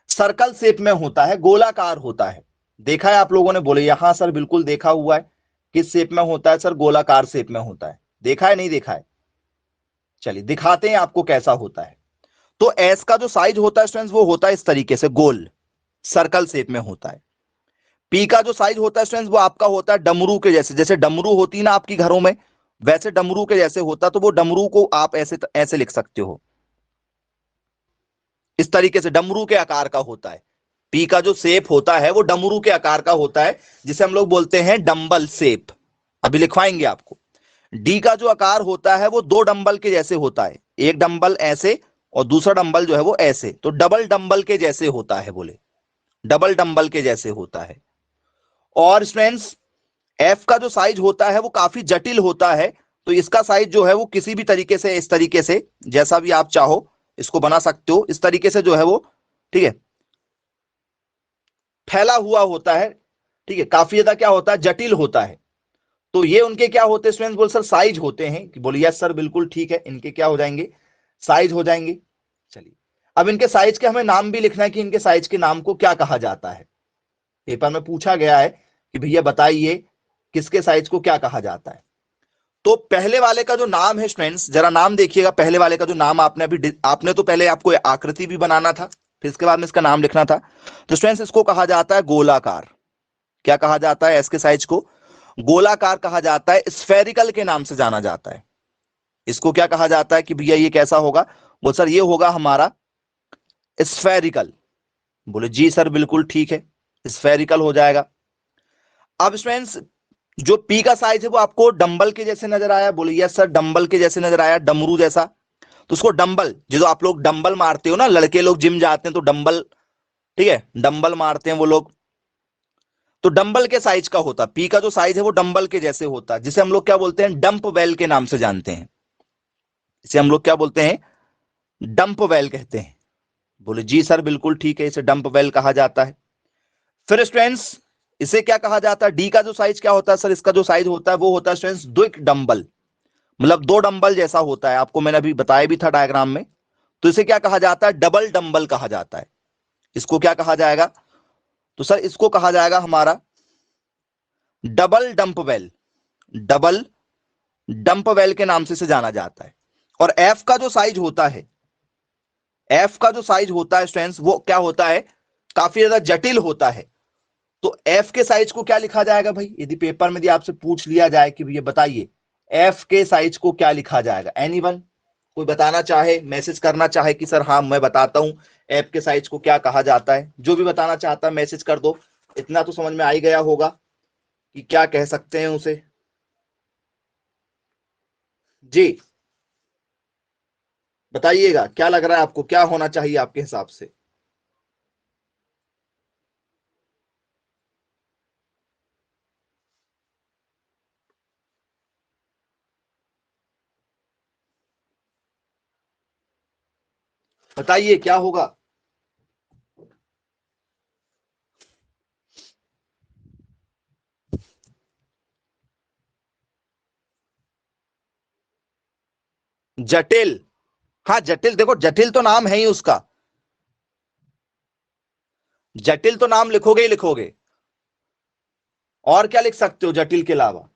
सर्कल शेप में होता है, गोलाकार होता है। देखा है आप लोगों ने, बोले यहां सर बिल्कुल देखा हुआ है। किस शेप में होता है सर, गोलाकार शेप में होता है। देखा है नहीं देखा है, चलिए दिखाते हैं आपको कैसा होता है। तो एस का जो साइज होता है स्टूडेंट्स वो होता है इस तरीके से, गोल सर्कल शेप में होता है। पी का जो साइज होता है स्टूडेंट्स वो आपका होता है डमरू के जैसे, जैसे डमरू होती है ना आपकी घरों में, वैसे डमरू के जैसे होता, तो वो डमरू को आप ऐसे ऐसे लिख सकते हो, इस तरीके से डमरू के आकार का होता है। पी का जो शेप होता है वो डमरू के आकार का होता है, जिसे हम लोग बोलते हैं डंबल शेप। अभी लिखवाएंगे आपको। डी का जो आकार होता है वो 2 डंबल के जैसे होता है, एक डंबल ऐसे और दूसरा डंबल जो है वो ऐसे, तो डबल डंबल के जैसे होता है, बोले डबल डंबल के जैसे होता है। और स्टूडेंट्स एफ का जो साइज होता है वो काफी जटिल होता है, तो इसका साइज जो है वो किसी भी तरीके से, इस तरीके से, जैसा भी आप चाहो इसको बना सकते हो, इस तरीके से जो है वो, ठीक है, फैला हुआ होता है, ठीक है, काफी ज्यादा क्या होता है, जटिल होता है। तो ये उनके क्या होते हैं स्टूडेंट्स, बोल सर साइज होते हैं, कि बोले यस सर बिल्कुल ठीक है, इनके क्या हो जाएंगे, साइज हो जाएंगे। चलिए, अब इनके साइज के हमें नाम भी लिखना है कि इनके साइज के नाम को क्या कहा जाता है। पेपर में पूछा गया है कि भैया बताइए किसके साइज को क्या कहा जाता है। तो पहले वाले का जो नाम है स्टूडेंट्स, जरा नाम देखिएगा, पहले वाले का जो नाम आपने अभी, आपने तो पहले आपको आकृति भी बनाना था, फिर इसके बाद में इसका नाम लिखना था। तो स्टूडेंट्स इसको कहा जाता है गोलाकार। क्या कहा जाता है, एस के साइज को गोलाकार कहा जाता है, स्फेरिकल के नाम से जाना जाता है। इसको क्या कहा जाता है कि भैया ये कैसा होगा, बोल सर ये होगा हमारा स्फेरिकल। बोले जी सर बिल्कुल ठीक है, स्फेरिकल हो जाएगा। अब स्टूडेंट्स जो पी का साइज है वो आपको डंबल के जैसे नजर आया, बोले यस सर डंबल के जैसे नजर आया, डमरू जैसा। तो उसको डंबल, जो आप लोग डंबल मारते हो ना, लड़के लोग जिम जाते हैं तो डंबल, ठीक है, डंबल मारते हैं वो लोग, तो डंबल के साइज का होता, पी का जो साइज है वो डंबल के जैसे होता है, जिसे हम लोग क्या बोलते हैं, डंप वेल के नाम से जानते हैं। इसे हम लोग क्या बोलते हैं, डंप वेल कहते हैं। बोले जी सर बिल्कुल ठीक है, इसे डंप वेल कहा जाता है। फिर स्टूडेंट्स इसे क्या कहा जाता है, डी का जो साइज क्या होता है सर, इसका जो साइज होता है वो होता है स्टूडेंट्स द्विक डंबल, मतलब दो डंबल जैसा होता है, आपको मैंने अभी बताया भी था डायग्राम में। तो इसे क्या कहा जाता है, डबल डंबल कहा जाता है। इसको क्या कहा जाएगा, तो सर इसको कहा जाएगा हमारा double dump well, double dump well के नाम से इसे जाना जाता है। और एफ का जो साइज होता है, एफ का जो साइज होता है स्टूडेंट्स वो क्या होता है, काफी ज्यादा जटिल होता है। तो एफ के साइज को क्या लिखा जाएगा भाई, यदि पेपर में यदि आपसे पूछ लिया जाए कि भैया बताइए एफ के साइज को क्या लिखा जाएगा, एनीवन, कोई बताना चाहे, मैसेज करना चाहे कि सर हाँ मैं बताता हूं एफ के साइज को क्या कहा जाता है, जो भी बताना चाहता है मैसेज कर दो। इतना तो समझ में आ ही गया होगा कि क्या कह सकते हैं उसे। जी बताइएगा क्या लग रहा है आपको, क्या होना चाहिए आपके हिसाब से। बताइए क्या होगा। जटिल, हाँ जटिल, देखो जटिल तो नाम है ही उसका, जटिल तो नाम लिखोगे ही लिखोगे, और क्या लिख सकते हो जटिल के अलावा।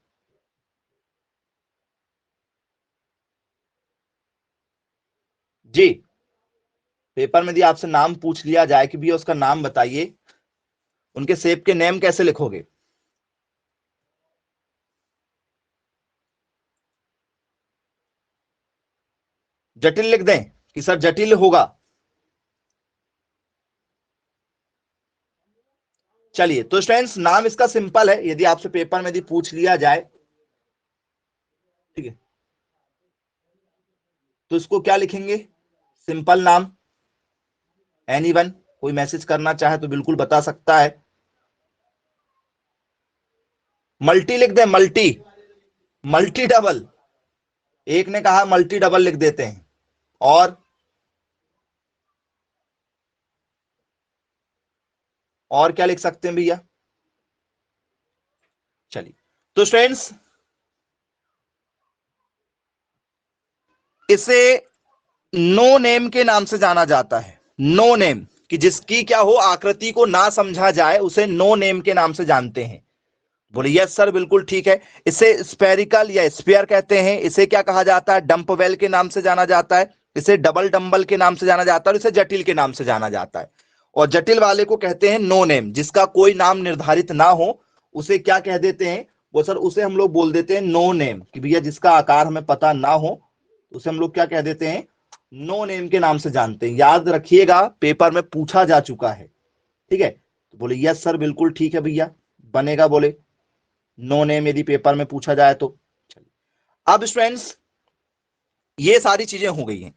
जी पेपर में यदि आपसे नाम पूछ लिया जाए कि भैया उसका नाम बताइए, उनके सेब के नेम कैसे लिखोगे। जटिल लिख दें कि सर जटिल होगा। चलिए तो स्टूडेंट्स नाम इसका सिंपल है, यदि आपसे पेपर में यदि पूछ लिया जाए, ठीक है, तो इसको क्या लिखेंगे, सिंपल नाम। एनीवन कोई मैसेज करना चाहे तो बिल्कुल बता सकता है। मल्टी लिख दें, मल्टी, मल्टी डबल, एक ने कहा मल्टी डबल लिख देते हैं। और क्या लिख सकते हैं भैया। चलिए तो स्टूडेंट्स इसे नो नेम के नाम से जाना जाता है, नो नेम, कि जिसकी क्या हो आकृति को ना समझा जाए उसे नो नेम के नाम से जानते हैं। बोले यस सर बिल्कुल ठीक है। इसे स्पेरिकल या स्पेयर कहते हैं, इसे क्या कहा जाता है, डंप वेल के नाम से जाना जाता है, इसे डबल डंबल के नाम से जाना जाता है, और इसे जटिल के नाम से जाना जाता है। और जटिल वाले को कहते हैं नो नेम, जिसका कोई नाम निर्धारित ना हो उसे क्या कह देते हैं, वो सर उसे हम लोग बोल देते हैं नो नेम, कि भैया जिसका आकार हमें पता ना हो उसे हम लोग क्या कह देते हैं, नो नेम के नाम से जानते हैं। याद रखिएगा पेपर में पूछा जा चुका है, ठीक है। तो बोले यस सर बिल्कुल ठीक है भैया, बनेगा, बोले नो नेम यदि पेपर में पूछा जाए तो। चलिए अब स्टूडेंट्स ये सारी चीजें हो गई हैं।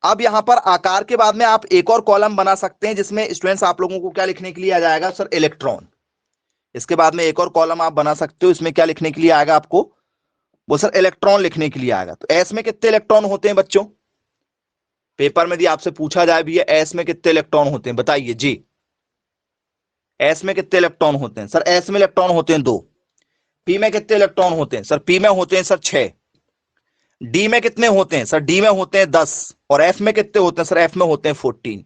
अब यहां पर आकार के बाद में आप एक और कॉलम बना सकते हैं, जिसमें स्टूडेंट्स आप लोगों को क्या लिखने के लिए आ जाएगा सर, इलेक्ट्रॉन। इसके बाद में एक और कॉलम आप बना सकते हो, इसमें क्या लिखने के लिए आएगा आपको, वो सर इलेक्ट्रॉन लिखने के लिए आएगा। तो एस में कितने इलेक्ट्रॉन होते हैं बच्चों, पेपर में यदि आपसे पूछा जाए भी एस में कितने इलेक्ट्रॉन होते हैं, बताइए जी। एस में कितने इलेक्ट्रॉन होते हैं, सर एस में इलेक्ट्रॉन होते हैं 2। पी में कितने इलेक्ट्रॉन होते हैं, सर पी में होते हैं सर 6। डी में कितने होते हैं, सर डी में होते हैं 10। और एफ में कितने होते हैं, सर एफ में होते हैं 14।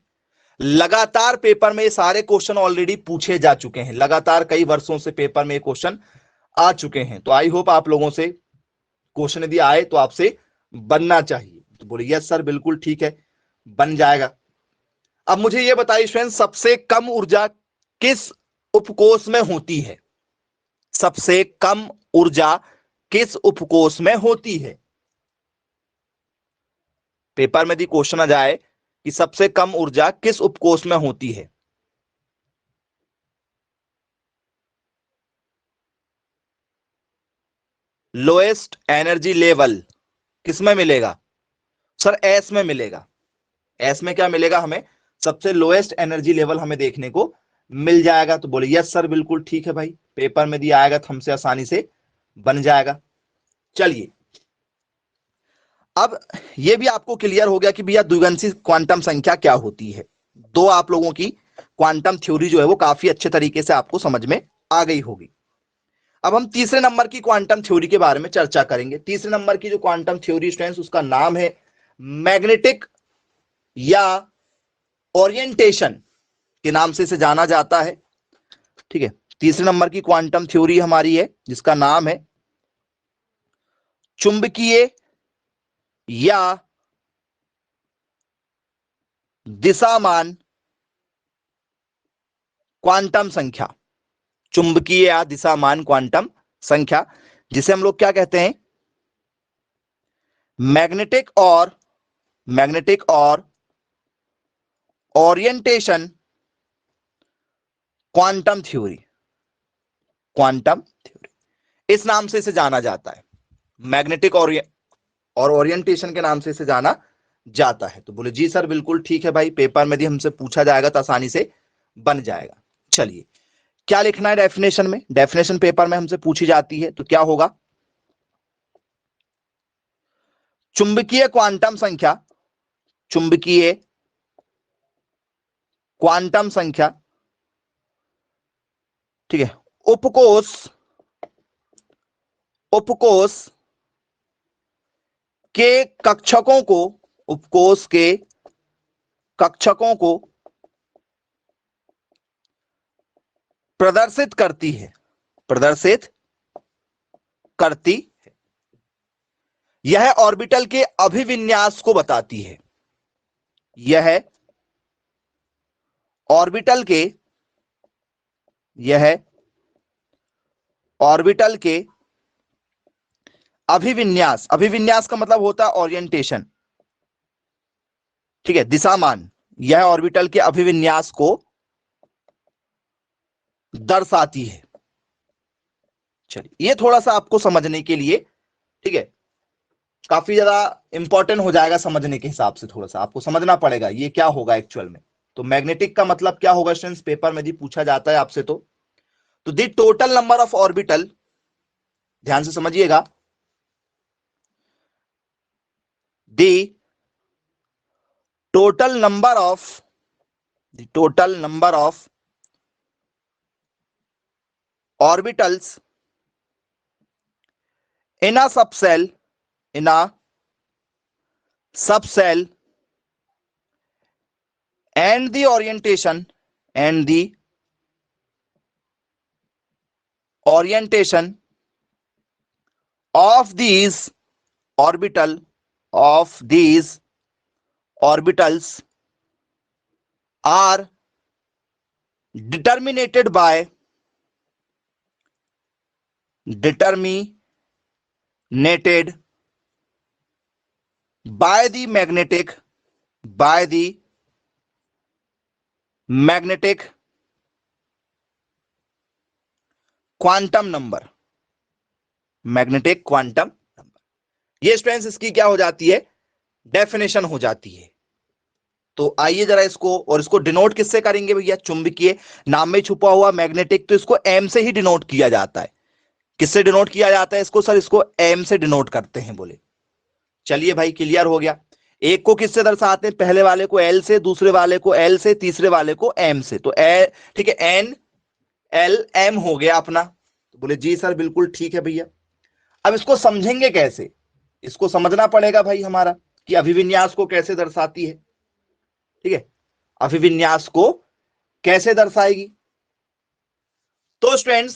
लगातार पेपर में ये सारे क्वेश्चन ऑलरेडी पूछे जा चुके हैं, लगातार कई वर्षों से पेपर में ये क्वेश्चन आ चुके हैं। तो आई होप आप लोगों से क्वेश्चन यदि आए तो आपसे बनना चाहिए। तो बोले यस सर बिल्कुल ठीक है, बन जाएगा। अब मुझे यह बताइए फ्रेंड्स, सबसे कम ऊर्जा किस उपकोष में होती है, सबसे कम ऊर्जा किस उपकोष में होती है। पेपर में यदि क्वेश्चन आ जाए कि सबसे कम ऊर्जा किस उपकोष में होती है, लोएस्ट एनर्जी लेवल किसमें मिलेगा, सर एस में मिलेगा। एस में क्या मिलेगा हमें, सबसे लोएस्ट एनर्जी लेवल हमें देखने को मिल जाएगा। तो बोले यस सर बिल्कुल ठीक है भाई, पेपर में दिया आएगा तो हमसे आसानी से बन जाएगा। चलिए अब यह भी आपको क्लियर हो गया कि भैया द्विगंशी क्वांटम संख्या क्या होती है। दो आप लोगों की क्वांटम थ्योरी जो है वो काफी अच्छे तरीके से आपको समझ में आ गई होगी। अब हम तीसरे नंबर की क्वांटम थ्योरी के बारे में चर्चा करेंगे। तीसरे नंबर की जो क्वांटम थ्योरी स्टूडेंट्स, उसका नाम है मैग्नेटिक या ओरिएंटेशन के नाम से इसे जाना जाता है। ठीक है, तीसरे नंबर की क्वांटम थ्योरी हमारी है जिसका नाम है चुंबकीय या दिशामान क्वांटम संख्या। चुंबकीय या दिशामान क्वांटम संख्या, जिसे हम लोग क्या कहते हैं, मैग्नेटिक और orientation quantum theory. Quantum theory इस नाम से इसे जाना जाता है, मैग्नेटिक और ओरिएंटेशन के नाम से इसे जाना जाता है। तो बोले जी सर बिल्कुल ठीक है भाई, पेपर में यदि हमसे पूछा जाएगा तो आसानी से बन जाएगा। चलिए क्या लिखना है डेफिनेशन में, डेफिनेशन पेपर में हमसे पूछी जाती है तो क्या होगा, चुंबकीय क्वांटम संख्या, चुंबकीय क्वांटम संख्या, ठीक है, उपकोष के कक्षकों को, उपकोष के कक्षकों को प्रदर्शित करती है, प्रदर्शित करती है। यह ऑर्बिटल के अभिविन्यास को बताती है, यह ऑर्बिटल के, यह ऑर्बिटल के अभिविन्यास, अभिविन्यास का मतलब होता है ओरिएंटेशन, ठीक है, दिशामान, यह ऑर्बिटल के अभिविन्यास को दर्शाती है। चलिए ये थोड़ा सा आपको समझने के लिए, ठीक है, काफी ज्यादा इंपॉर्टेंट हो जाएगा समझने के हिसाब से, थोड़ा सा आपको समझना पड़ेगा ये क्या होगा एक्चुअल में। तो मैग्नेटिक का मतलब क्या होगा स्टूडेंट्स, पेपर में भी पूछा जाता है आपसे। तो the total number of orbital, ध्यान से समझिएगा, the total number of orbitals in a subcell, and the orientation of these orbitals are determined by the magnetic quantum number, magnetic quantum number. ये स्टूडेंट्स इसकी क्या हो जाती है, डेफिनेशन हो जाती है। तो आइए जरा इसको, और इसको डिनोट किससे करेंगे भैया, चुंबकीय, नाम में छुपा हुआ मैग्नेटिक, तो इसको एम से ही डिनोट किया जाता है। किससे डिनोट किया जाता है इसको, सर इसको एम से डिनोट करते हैं बोले। चलिए भाई क्लियर हो गया। एक को किससे दर्शाते हैं, पहले वाले को एल से, दूसरे वाले को एल से, तीसरे वाले को एम से, तो ए ठीक है, एन एल एम हो गया अपना। तो बोले जी सर बिल्कुल ठीक है भैया। अब इसको समझेंगे कैसे, इसको समझना पड़ेगा भाई हमारा कि अभिविन्यास को कैसे दर्शाती है। ठीक है, अभिविन्यास को कैसे दर्शाएगी। तो स्टूडेंट्स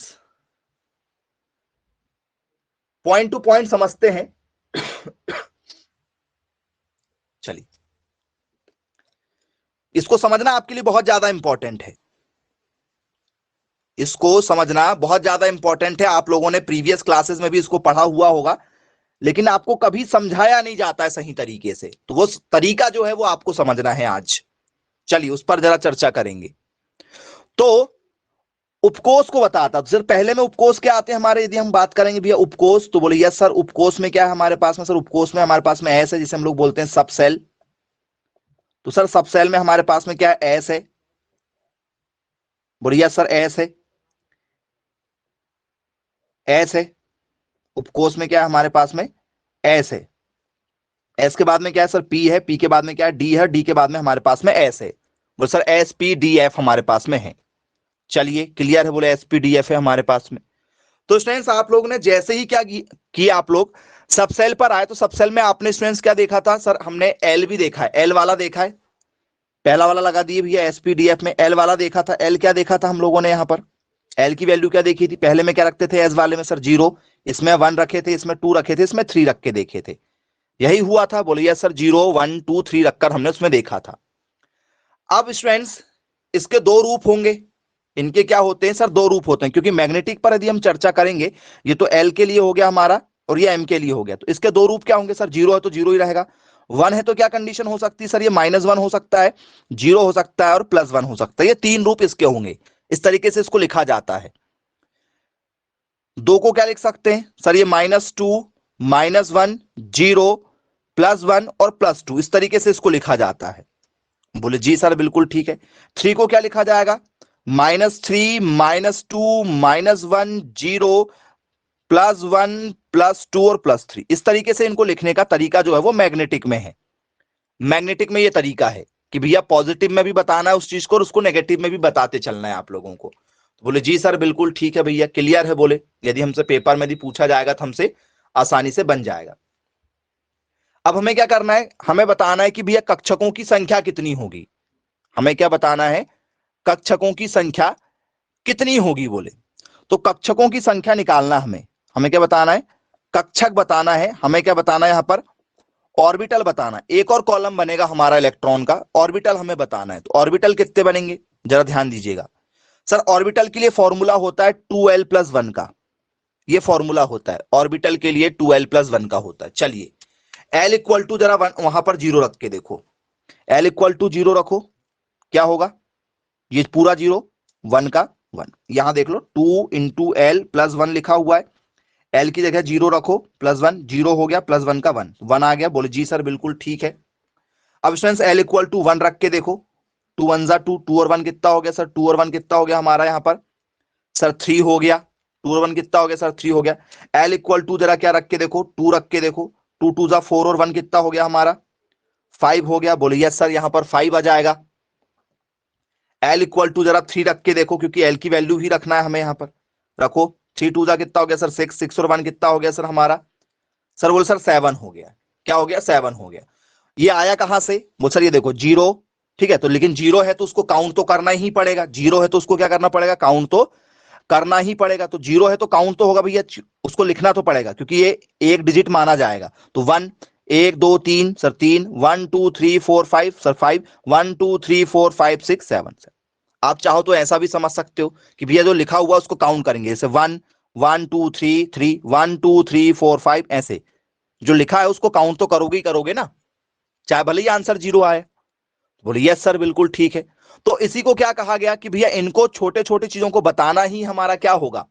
पॉइंट टू पॉइंट समझते हैं। चलिए, इसको समझना आपके लिए बहुत ज्यादा इंपॉर्टेंट है, इसको समझना बहुत ज्यादा इंपॉर्टेंट है। आप लोगों ने प्रीवियस क्लासेस में भी इसको पढ़ा हुआ होगा, लेकिन आपको कभी समझाया नहीं जाता है सही तरीके से, तो वो तरीका जो है वो आपको समझना है आज। चलिए उस पर जरा चर्चा करेंगे। तो उपकोष को बताता, तो सर पहले में उपकोष क्या आते हैं हमारे, यदि हम बात करेंगे भैया उपकोष, तो बोले यस सर उपकोष में क्या है हमारे पास में, सर उपकोष में हमारे पास में एस है, जिसे हम लोग बोलते हैं सब सेल। तो सर सब सेल में हमारे पास में क्या है, एस है। बोले यस सर एस है, एस है। उपकोष में क्या है हमारे पास में, एस है। एस के बाद में क्या है सर, पी है, पी के बाद में क्या है, डी है, डी के बाद में हमारे पास में एस है। बोले sir S p D F हमारे पास में है। चलिए क्लियर है, बोले एस पी डी एफ है हमारे पास में। तो स्टूडेंट्स आप लोगों ने जैसे ही क्या किया, आप लोग सब सेल पर आए, तो सब सेल में आपने स्टूडेंट्स क्या देखा था, सर हमने एल भी देखा है, एल वाला देखा है, पहला वाला लगा दिए भैया एसपीडीएफ में, एल वाला देखा था। एल क्या देखा था हम लोगों ने यहाँ पर, एल की वैल्यू क्या देखी थी, पहले में क्या रखते थे एस वाले में सर 0, इसमें 1 रखे थे, इसमें 2 रखे थे, इसमें 3 रख के देखे थे, यही हुआ था। बोलिए सर 0 1 2 3 रखकर हमने उसमें देखा था। अब स्टूडेंट्स इसके दो रूप होंगे, इनके क्या होते हैं सर, दो रूप होते हैं, क्योंकि मैग्नेटिक पर यदि हम चर्चा करेंगे, ये तो एल के लिए हो गया हमारा और ये एम के लिए हो गया, तो इसके दो रूप क्या होंगे सर, 0 है तो 0 ही रहेगा, 1 है तो क्या कंडीशन हो सकती है सर, ये -1 हो सकता है, 0 हो सकता है और +1 हो सकता है, ये 3 रूप इसके होंगे। इस तरीके से इसको लिखा जाता है। दो को क्या लिख सकते हैं सर, ये -2 -1 0 +1 और +2, इस तरीके से इसको लिखा जाता है। बोले जी सर बिल्कुल ठीक है। 3 को क्या लिखा जाएगा, -3 -2 -1 0 +1 +2 और +3, इस तरीके से इनको लिखने का तरीका जो है वो मैग्नेटिक में है। मैग्नेटिक में ये तरीका है कि भैया पॉजिटिव में भी बताना है उस चीज को और उसको नेगेटिव में भी बताते चलना है आप लोगों को। तो बोले जी सर बिल्कुल ठीक है भैया, क्लियर है। बोले यदि हमसे पेपर में भी पूछा जाएगा तो हमसे आसानी से बन जाएगा। अब हमें क्या करना है, हमें बताना है कि भैया कक्षकों की संख्या कितनी होगी। हमें क्या बताना है, कक्षकों की संख्या कितनी होगी। बोले तो कक्षकों की संख्या निकालना, हमें क्या बताना है, कक्षक बताना है। हमें क्या बताना है यहाँ पर, ऑर्बिटल बताना। एक और कॉलम बनेगा हमारा इलेक्ट्रॉन का, ऑर्बिटल हमें बताना है। तो ऑर्बिटल कितने बनेंगे, जरा ध्यान दीजिएगा सर। ऑर्बिटल के लिए फॉर्मूला होता है 2l+1 का, ये फॉर्मूला होता है ऑर्बिटल के लिए 2l+1 का होता है। चलिए l = जरा वहां पर 0 रख के देखो, l = 0 रखो, क्या होगा, ये पूरा 0 1 का 1, यहां देख लो 2 × l+1 लिखा हुआ है, l की जगह 0 रखो, +1 0 हो गया, +1 का 1 1 आ गया। बोले जी सर बिल्कुल ठीक है। अब स्टूडेंट्स l = 1 रख के देखो, 2 1 जा 2, 2 और 1 कितना हो गया सर, 2 और 1 कितना हो गया हमारा यहाँ पर सर 3 हो गया, 2 और 1 कितना हो गया सर 3 हो गया। l = जरा क्या रख के देखो, 2 रख के देखो, 2 2 जा 4 और 1 कितना हो गया हमारा 5 हो गया। बोले यस सर यहाँ पर 5 आ जाएगा। l = जरा 3 रख के देखो, क्योंकि l की वैल्यू ही रखना है हमें यहाँ पर, रखो 3 2 जा कितना हो गया सर 6, 6 और 1 कितना हो गया सर हमारा, सर बोले सर 7 हो गया, क्या हो गया 7 हो गया। ये आया कहां से, बोल सर ये देखो 0, ठीक है, तो लेकिन 0 है तो उसको काउंट तो करना ही पड़ेगा, 0 है तो उसको क्या करना पड़ेगा, काउंट तो करना ही पड़ेगा। तो 0 है तो काउंट तो होगा भैया, उसको लिखना तो पड़ेगा, क्योंकि ये एक डिजिट माना जाएगा। तो 1 1 2 3 सर 3, 1 2 3 4 5 सर 5, 1 2 3 4 5 6 7 सर। आप चाहो तो ऐसा भी समझ सकते हो कि भैया जो लिखा हुआ उसको काउंट करेंगे, जैसे 1 1 2 3 3 1 2 3 4 5, ऐसे जो लिखा है उसको काउंट तो करोगे ही करोगे ना, चाहे भले ही आंसर 0 आए। बोले यस सर बिल्कुल ठीक है। तो इसी को क्या कहा गया कि भैया इनको छोटे छोटे चीजों को बताना ही हमारा क्या होगा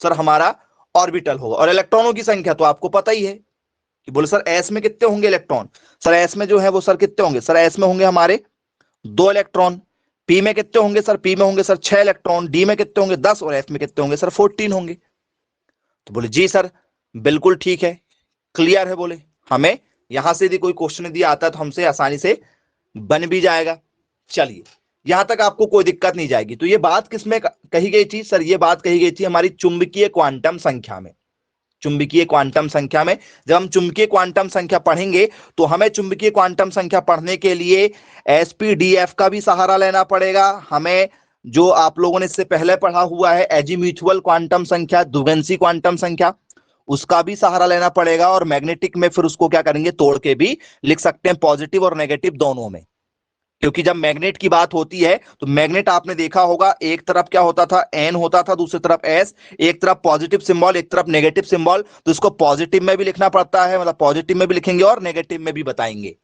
सर, हमारा ऑर्बिटल होगा। और इलेक्ट्रॉनों की संख्या तो आपको पता ही है कि बोले सर एस में कितने होंगे इलेक्ट्रॉन, सर एस में जो है वो सर कितने होंगे, सर एस में होंगे हमारे 2 इलेक्ट्रॉन। पी में कितने होंगे सर? पी में होंगे सर 6 इलेक्ट्रॉन। डी में कितने होंगे? 10। और एफ में कितने होंगे सर? 14 होंगे। तो बोले जी सर बिल्कुल ठीक है, क्लियर है। बोले हमें यहां से यदि कोई क्वेश्चन दिया आता है तो हमसे आसानी से बन भी जाएगा। चलिए यहां तक आपको कोई दिक्कत नहीं जाएगी। तो ये बात किसमें कही गई थी सर? ये बात कही गई थी हमारी चुंबकीय क्वांटम संख्या में। चुंबकीय क्वांटम संख्या में जब हम चुंबकीय क्वांटम संख्या पढ़ेंगे तो हमें चुंबकीय क्वांटम संख्या पढ़ने के लिए एसपीडीएफ का भी सहारा लेना पड़ेगा। हमें जो आप लोगों ने इससे पहले पढ़ा हुआ है एजीम्यूचुअल क्वांटम संख्या, दुवेंसी क्वांटम संख्या, उसका भी सहारा लेना पड़ेगा। और मैग्नेटिक में फिर उसको क्या करेंगे? तोड़ के भी लिख सकते हैं, पॉजिटिव और नेगेटिव दोनों में। क्योंकि जब मैग्नेट की बात होती है तो मैग्नेट आपने देखा होगा एक तरफ क्या होता था? एन होता था, दूसरी तरफ एस। एक तरफ पॉजिटिव सिंबल, एक तरफ नेगेटिव सिंबल। तो इसको पॉजिटिव में भी लिखना पड़ता है, मतलब पॉजिटिव में भी लिखेंगे और नेगेटिव में भी बताएंगे।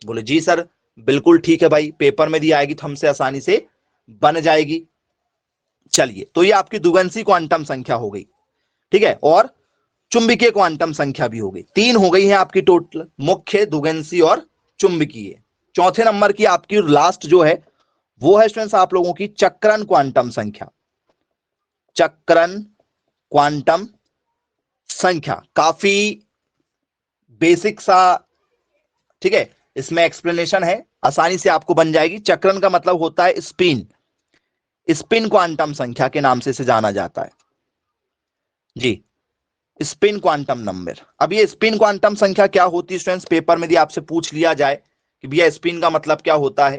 बोले जी सर बिल्कुल ठीक है भाई, पेपर में दी आएगी तो हमसे आसानी से बन जाएगी। चलिए तो ये आपकी द्विवंशी क्वांटम संख्या हो गई, ठीक है। और चुंबकीय क्वांटम संख्या भी हो गई। 3 हो गई है आपकी टोटल, मुख्य, द्विवंशी और चुंबकीय। चौथे नंबर की आपकी लास्ट जो है वो है स्टूडेंट्स आप लोगों की चक्रण क्वांटम संख्या। चक्रण क्वांटम संख्या काफी बेसिक सा, ठीक है, इसमें एक्सप्लेनेशन है, आसानी से आपको बन जाएगी। चक्रण का मतलब होता है स्पिन। स्पिन क्वांटम संख्या के नाम से इसे जाना जाता है जी, स्पिन क्वांटम नंबर। अब ये स्पिन क्वांटम संख्या क्या होती है स्टूडेंट्स? पेपर में यदि आपसे पूछ लिया जाए कि भैया स्पिन का मतलब क्या होता है,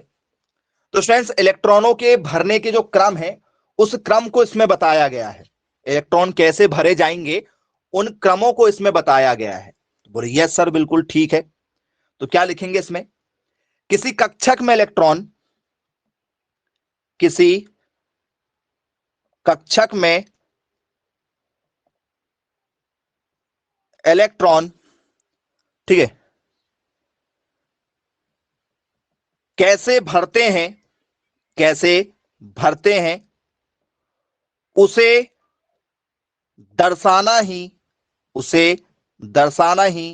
तो स्टूडेंट्स इलेक्ट्रॉनों के भरने के जो क्रम है उस क्रम को इसमें बताया गया है। इलेक्ट्रॉन कैसे भरे जाएंगे उन क्रमों को इसमें बताया गया है। बोले यस सर बिल्कुल ठीक है। तो क्या लिखेंगे इसमें? किसी कक्षक में इलेक्ट्रॉन, किसी कक्षक में इलेक्ट्रॉन, ठीक है, कैसे भरते हैं, कैसे भरते हैं उसे दर्शाना ही, उसे दर्शाना ही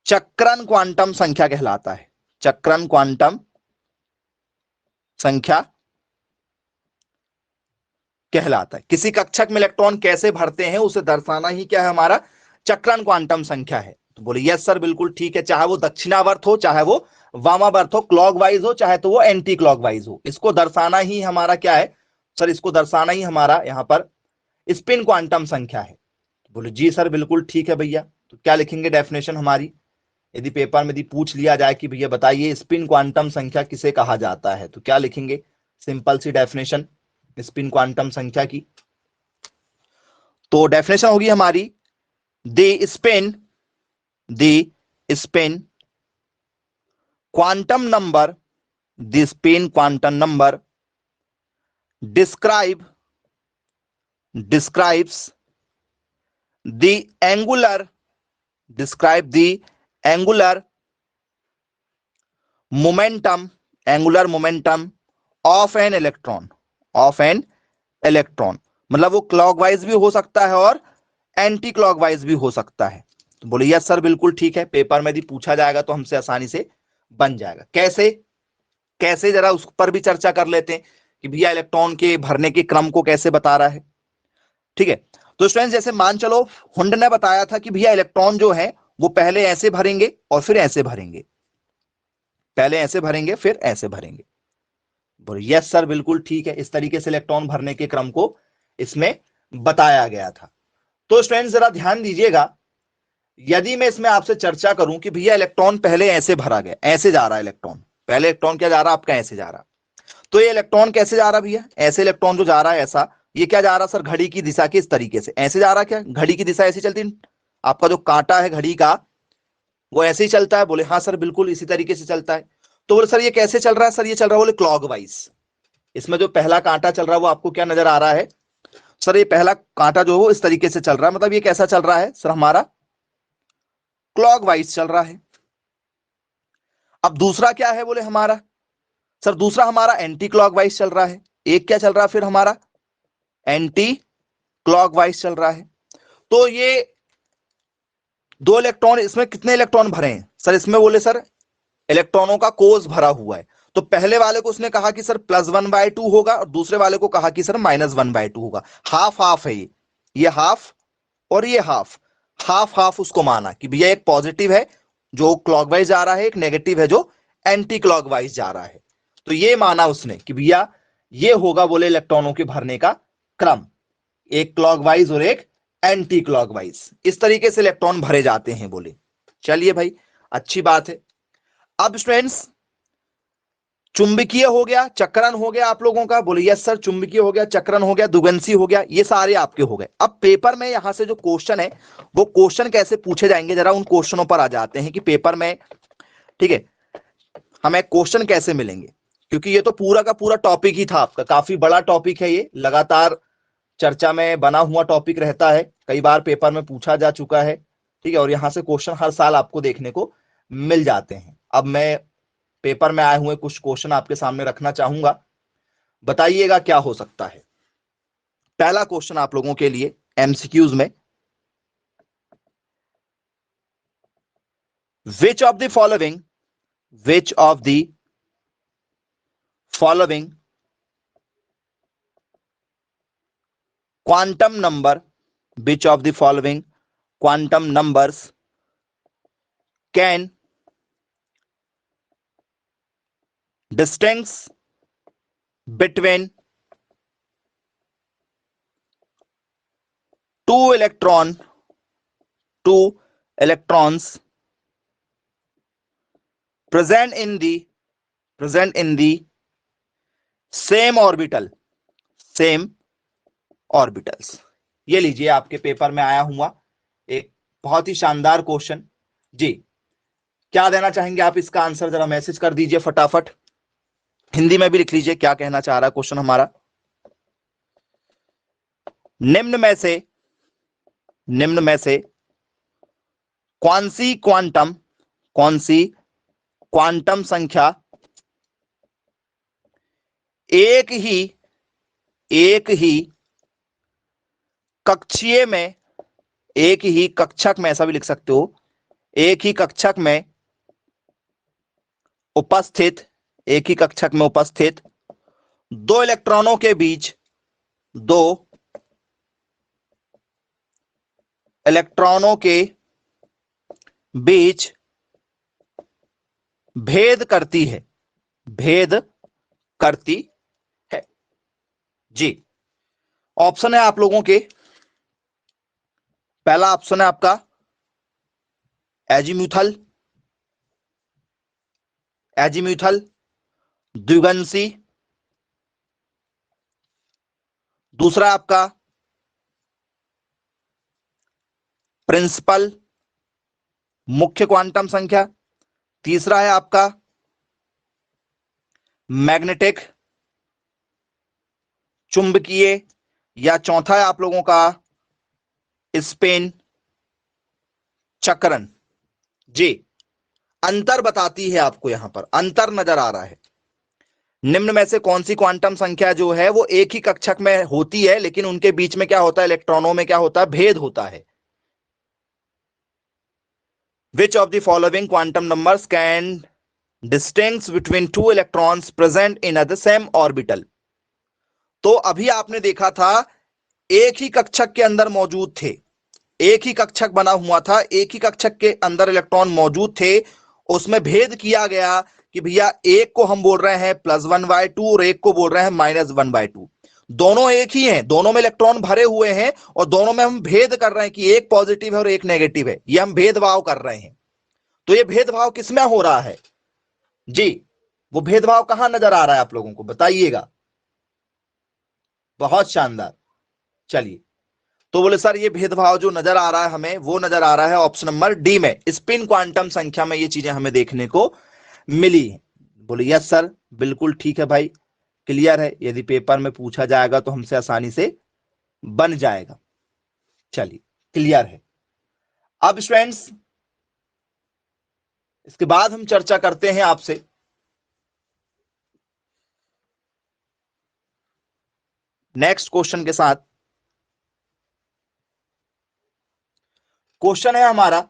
चक्रण क्वांटम संख्या कहलाता है। चक्रण क्वांटम संख्या कहलाता है। किसी कक्षक में इलेक्ट्रॉन कैसे भरते हैं उसे दर्शाना ही क्या है? हमारा चक्रण क्वांटम संख्या है। तो बोले यस सर बिल्कुल ठीक है। चाहे वो दक्षिणावर्त हो, चाहे वो वामावर्त हो, क्लॉकवाइज हो, चाहे तो वो एंटी क्लॉकवाइज हो, इसको दर्शाना ही हमारा क्या है सर? इसको दर्शाना ही हमारा यहां पर स्पिन क्वांटम संख्या है। बोले जी सर बिल्कुल ठीक है भैया। तो क्या लिखेंगे डेफिनेशन हमारी? यदि पेपर में यदि पूछ लिया जाए कि भैया बताइए स्पिन क्वांटम संख्या किसे कहा जाता है, तो क्या लिखेंगे? सिंपल सी डेफिनेशन स्पिन क्वांटम संख्या की। तो डेफिनेशन होगी हमारी the spin, the spin quantum number, the spin quantum number describe, describes the angular, describe the angular momentum, angular momentum of an electron, of an electron. मतलब वो क्लॉकवाइज भी हो सकता है और एंटी क्लॉकवाइज भी हो सकता है। तो बोले यस सर बिल्कुल ठीक है, पेपर में यदि पूछा जाएगा तो हमसे आसानी से बन जाएगा। कैसे? कैसे जरा उस पर भी चर्चा कर लेते हैं कि भैया इलेक्ट्रॉन के भरने के क्रम को कैसे बता रहा है, ठीक है। तो स्टूडेंट्स जैसे मान चलो हुंड ने बताया था कि भैया इलेक्ट्रॉन जो है वो पहले ऐसे भरेंगे और फिर ऐसे भरेंगे, पहले ऐसे भरेंगे फिर ऐसे भरेंगे। बोले यस सर बिल्कुल ठीक है, इस तरीके से इलेक्ट्रॉन भरने के क्रम को इसमें बताया गया था। तो स्टूडेंट्स जरा ध्यान दीजिएगा, यदि मैं इसमें आपसे चर्चा करूं कि भैया इलेक्ट्रॉन पहले ऐसे भरा गया, ऐसे जा रहा है इलेक्ट्रॉन, पहले इलेक्ट्रॉन क्या जा रहा है आपका? ऐसे जा रहा। तो ये इलेक्ट्रॉन कैसे जा रहा भैया? ऐसे इलेक्ट्रॉन जो जा रहा है ऐसा, ये क्या जा रहा सर? घड़ी की दिशा के इस तरीके से ऐसे जा रहा। क्या घड़ी की दिशा ऐसी चलती? आपका जो कांटा है घड़ी का वो ऐसे ही चलता है? बोले हाँ सर बिल्कुल इसी तरीके से चलता है। तो बोले सर ये कैसे चल रहा है? सर ये चल रहा है बोले क्लॉकवाइज। इसमें जो पहला कांटा चल रहा है वो आपको क्या नजर आ रहा है सर? ये पहला कांटा जो है वो इस तरीके से चल रहा है, मतलब ये कैसा चल रहा है सर? हमारा क्लॉकवाइज चल रहा है। अब दूसरा क्या है बोले हमारा? सर दूसरा हमारा एंटी क्लॉकवाइज चल रहा है। एक क्या चल रहा है फिर हमारा? एंटी क्लॉकवाइज चल रहा है। तो ये 2 इलेक्ट्रॉन, इसमें कितने इलेक्ट्रॉन भरे हैं सर? इसमें बोले सर इलेक्ट्रॉनों का कोष भरा हुआ है। तो पहले वाले को उसने कहा कि सर +1/2 होगा और दूसरे वाले को कहा कि सर -1/2 होगा। हाफ हाफ है ये हाफ और ये हाफ, हाफ हाफ उसको माना कि भैया एक पॉजिटिव है जो क्लॉकवाइज जा रहा है, एक नेगेटिव है जो एंटी क्लॉकवाइज जा रहा है। तो ये माना उसने कि भैया ये होगा बोले इलेक्ट्रॉनों के भरने का क्रम, एक क्लॉकवाइज और एक एंटी क्लॉकवाइज, इस तरीके से इलेक्ट्रॉन भरे जाते हैं बोले। चलिए भाई, अच्छी बात है। अब स्टूडेंट्स, चुंबकीय हो गया, चक्रण हो गया आप लोगों का, बोले यस सर चुंबकीय हो गया, चक्रण हो गया, दुगंसी हो गया, ये सारे आपके हो गए। अब पेपर में यहां से जो क्वेश्चन है वो क्वेश्चन कैसे पूछे जाएंगे, जरा उन क्वेश्चनों पर आ जाते हैं कि पेपर में, ठीक है, हमें क्वेश्चन कैसे मिलेंगे, क्योंकि ये तो पूरा का पूरा टॉपिक ही था आपका, काफी बड़ा टॉपिक है ये, लगातार चर्चा में बना हुआ टॉपिक रहता है, कई बार पेपर में पूछा जा चुका है, ठीक है, और यहां से क्वेश्चन हर साल आपको देखने को मिल जाते हैं। अब मैं पेपर में आए हुए कुछ क्वेश्चन आपके सामने रखना चाहूंगा, बताइएगा क्या हो सकता है। पहला क्वेश्चन आप लोगों के लिए एमसीक्यूज में, which of the following, which of the following quantum number, which of the following quantum numbers can distinguish between two electrons present in the same orbitals। ये लीजिए आपके पेपर में आया हुआ एक बहुत ही शानदार क्वेश्चन जी। क्या देना चाहेंगे आप इसका आंसर, जरा मैसेज कर दीजिए फटाफट, हिंदी में भी लिख लीजिए क्या कहना चाह रहा है क्वेश्चन हमारा। निम्न में से कौन सी क्वांटम संख्या एक ही कक्षीय में, एक ही कक्षक में, ऐसा भी लिख सकते हो, एक ही कक्षक में उपस्थित, एक ही कक्षक में उपस्थित दो इलेक्ट्रॉनों के बीच, दो इलेक्ट्रॉनों के बीच भेद करती है जी। ऑप्शन है आप लोगों के, पहला ऑप्शन है आपका एजीम्यूथल, द्विगंसी, दूसरा आपका प्रिंसिपल, मुख्य क्वांटम संख्या, तीसरा है आपका मैग्नेटिक, चुंबकीय, या चौथा है आप लोगों का स्पिन, चक्रण जी। अंतर बताती है आपको, यहां पर अंतर नजर आ रहा है। निम्न में से कौन सी क्वांटम संख्या जो है वो एक ही कक्षक में होती है, लेकिन उनके बीच में क्या होता है, इलेक्ट्रॉनों में क्या होता है, भेद होता है। Which of the following quantum numbers can distinguish between two electrons present in the same orbital? तो अभी आपने देखा था एक ही कक्षक के अंदर मौजूद थे, एक ही कक्षक बना हुआ था, एक ही कक्षक के अंदर इलेक्ट्रॉन मौजूद थे, उसमें भेद किया गया कि भैया एक को हम बोल रहे हैं +1/2 और एक को बोल रहे हैं -1/2। दोनों एक ही हैं, दोनों में इलेक्ट्रॉन भरे हुए हैं और दोनों में हम भेद कर रहे हैं कि एक पॉजिटिव है और एक नेगेटिव है, ये हम भेदभाव कर रहे हैं। तो ये भेदभाव किसमें हो रहा है जी, वो भेदभाव कहां नजर आ रहा है आप लोगों को, बताइएगा। बहुत शानदार। चलिए, तो बोले सर ये भेदभाव जो नजर आ रहा है हमें, वो नजर आ रहा है ऑप्शन नंबर डी में, स्पिन क्वांटम संख्या में ये चीजें हमें देखने को मिली है। बोले यस सर, बिल्कुल ठीक है भाई, क्लियर है, यदि पेपर में पूछा जाएगा तो हमसे आसानी से बन जाएगा। चलिए, क्लियर है। अब स्टूडेंट्स, इसके बाद हम चर्चा करते हैं आपसे नेक्स्ट क्वेश्चन के साथ। क्वेश्चन है हमारा,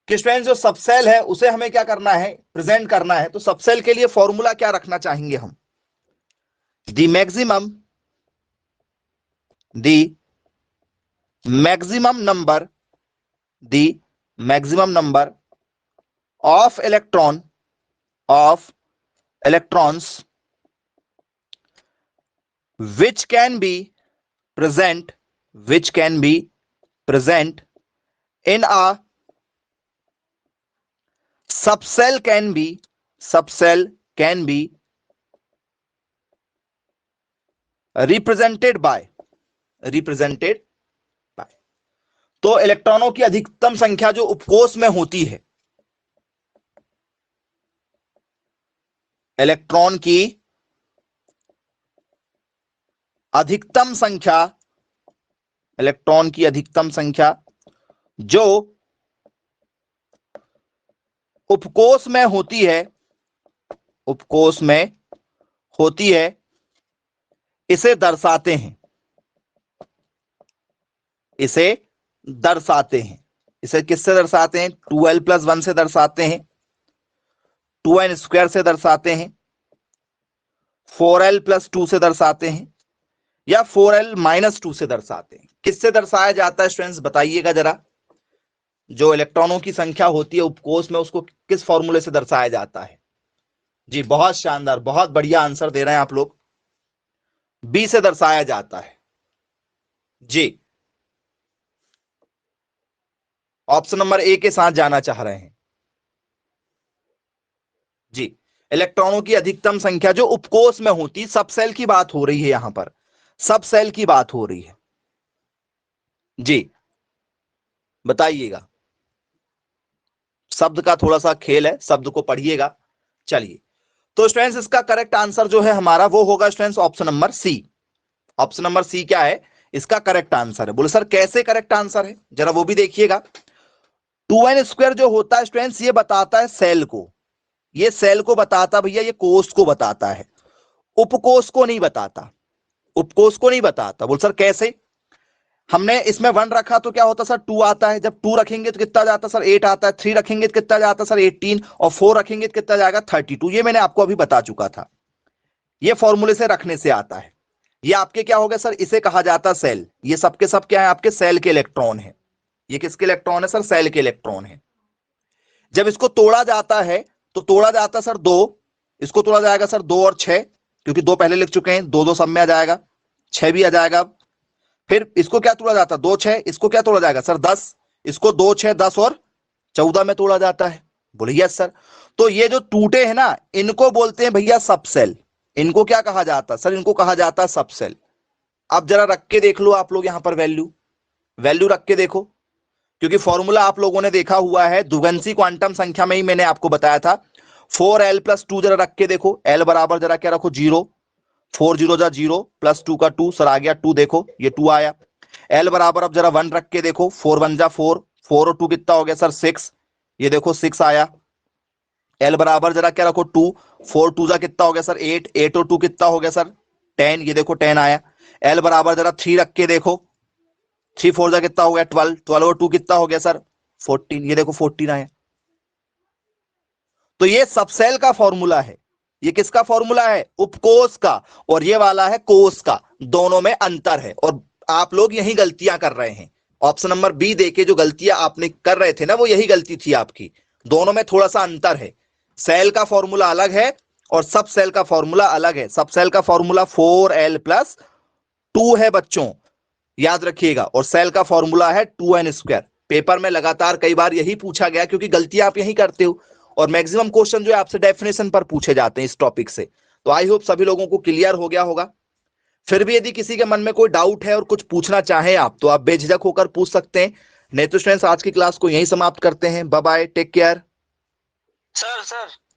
कि स्टूडेंट जो सबसेल है उसे हमें क्या करना है, प्रेजेंट करना है। तो सबसेल के लिए फॉर्मूला क्या रखना चाहेंगे हम, the maximum number of electrons which can be present in a subcell can be represented by तो इलेक्ट्रॉनों की अधिकतम संख्या जो उपकोष में होती है, इलेक्ट्रॉन की अधिकतम संख्या जो उपकोष में होती है इसे दर्शाते हैं। इसे किससे दर्शाते हैं, 2l+1 से दर्शाते हैं, 2n² से दर्शाते हैं, 4l+2 से दर्शाते हैं, या 4l-2 से दर्शाते हैं। किससे दर्शाया जाता है स्टूडेंट्स, बताइएगा जरा। जो इलेक्ट्रॉनों की संख्या होती है उपकोष में, उसको किस फॉर्मूले से दर्शाया जाता है? जी बहुत शानदार, बहुत बढ़िया आंसर दे रहे हैं आप लोग। बी से दर्शाया जाता है। जी ऑप्शन नंबर ए के साथ जाना चाह रहे हैं। जी इलेक्ट्रॉनों की अधिकतम संख्या जो उपकोष में होती, सबसेल की बात हो रही है, यहां पर सबसेल की बात हो रही है। जी बताइएगा, शब्द का थोड़ा सा खेल है, शब्द को पढ़िएगा। चलिए तो स्टूडेंट्स इसका करेक्ट आंसर जो है हमारा वो होगा students option number C. Option number C क्या है, इसका करेक्ट आंसर है। बोले सर कैसे करेक्ट आंसर है, जरा वो भी देखिएगा। 2n² जो होता है स्टूडेंट्स, ये बताता है सेल को, ये सेल को बताता भैया, ये कोष को बताता है, उपकोष को नहीं बताता, बोल सर कैसे? हमने इसमें 1 रखा तो क्या होता सर 2 आता है, जब 2 रखेंगे तो कितना जाता सर 8 आता है, 3 रखेंगे तो कितना जाता सर 18, और 4 रखेंगे तो कितना जाएगा 32। ये मैंने आपको अभी बता चुका था, ये फॉर्मूले से रखने से आता है। ये आपके क्या हो गया सर, इसे कहा जाता है सेल। ये सबके सब क्या है, आपके सेल के इलेक्ट्रॉन है। ये किसके इलेक्ट्रॉन है सर, सेल के इलेक्ट्रॉन है। जब इसको तोड़ा जाता है तो तोड़ा जाता सर 2, इसको तोड़ा जाएगा सर 2 और 6, क्योंकि 2 पहले लिख चुके हैं, 2 सब में आ जाएगा, 6 भी आ जाएगा। फिर इसको क्या तोड़ा जाता, 2 6, इसको क्या तोड़ा जाएगा सर 10, इसको 2 6 10 और 14 में तोड़ा जाता है। बोले यस सर। तो ये जो टूटे हैं ना, इनको बोलते हैं भैया सबसेल। इनको क्या कहा जाता सर, इनको कहा जाता है सबसेल। अब जरा रख के देख लो आप लोग, यहां पर वैल्यू रख के देखो, क्योंकि फॉर्मूला आप लोगों ने देखा हुआ है द्विगंशी क्वांटम संख्या में ही मैंने आपको बताया था। 4l+2 जरा रख के देखो, l बराबर जरा क्या रखो 0, 4 0 जा 0 प्लस 2 का 2 सर आ गया 2, देखो ये 2 आया। l बराबर अब जरा 1 रख के देखो, 4 1 जा 4, 4 और 2 कितना हो गया सर 6, ये देखो 6 आया। l बराबर जरा क्या रखो 2, 4 2 जा कितना हो गया सर 8, 8 और 2 कितना हो गया सर 10, ये देखो 10 आया। l बराबर जरा 3 रख के देखो, 3 4 जा कितना हो गया 12, 12 और 2 कितना हो गया सर 14, ये देखो 14 आया। तो ये सबसेल का फॉर्मूला है। ये किसका फॉर्मूला है, उपकोष का, और ये वाला है कोष का। दोनों में अंतर है, और आप लोग यही गलतियां कर रहे हैं। ऑप्शन नंबर बी देके जो गलतियां आपने कर रहे थे ना, वो यही गलती थी आपकी। दोनों में थोड़ा सा अंतर है। सेल का फॉर्मूला अलग है और सब सेल का फॉर्मूला अलग है। सब सेल का फॉर्मूला 4l+2 है बच्चों, याद रखिएगा, और सेल का फॉर्मूला है 2n²। पेपर में लगातार कई बार यही पूछा गया, क्योंकि गलतियां आप यही करते हो, और मैक्सिमम क्वेश्चन जो है आपसे डेफिनेशन पर पूछे जाते हैं इस टॉपिक से। तो आई होप सभी लोगों को क्लियर हो गया होगा। फिर भी यदि किसी के मन में कोई डाउट है और कुछ पूछना चाहें आप, तो आप बेझिझक होकर पूछ सकते हैं। नहीं तो स्टूडेंट्स आज की क्लास को यहीं समाप्त करते हैं। Bye bye, take care. Sir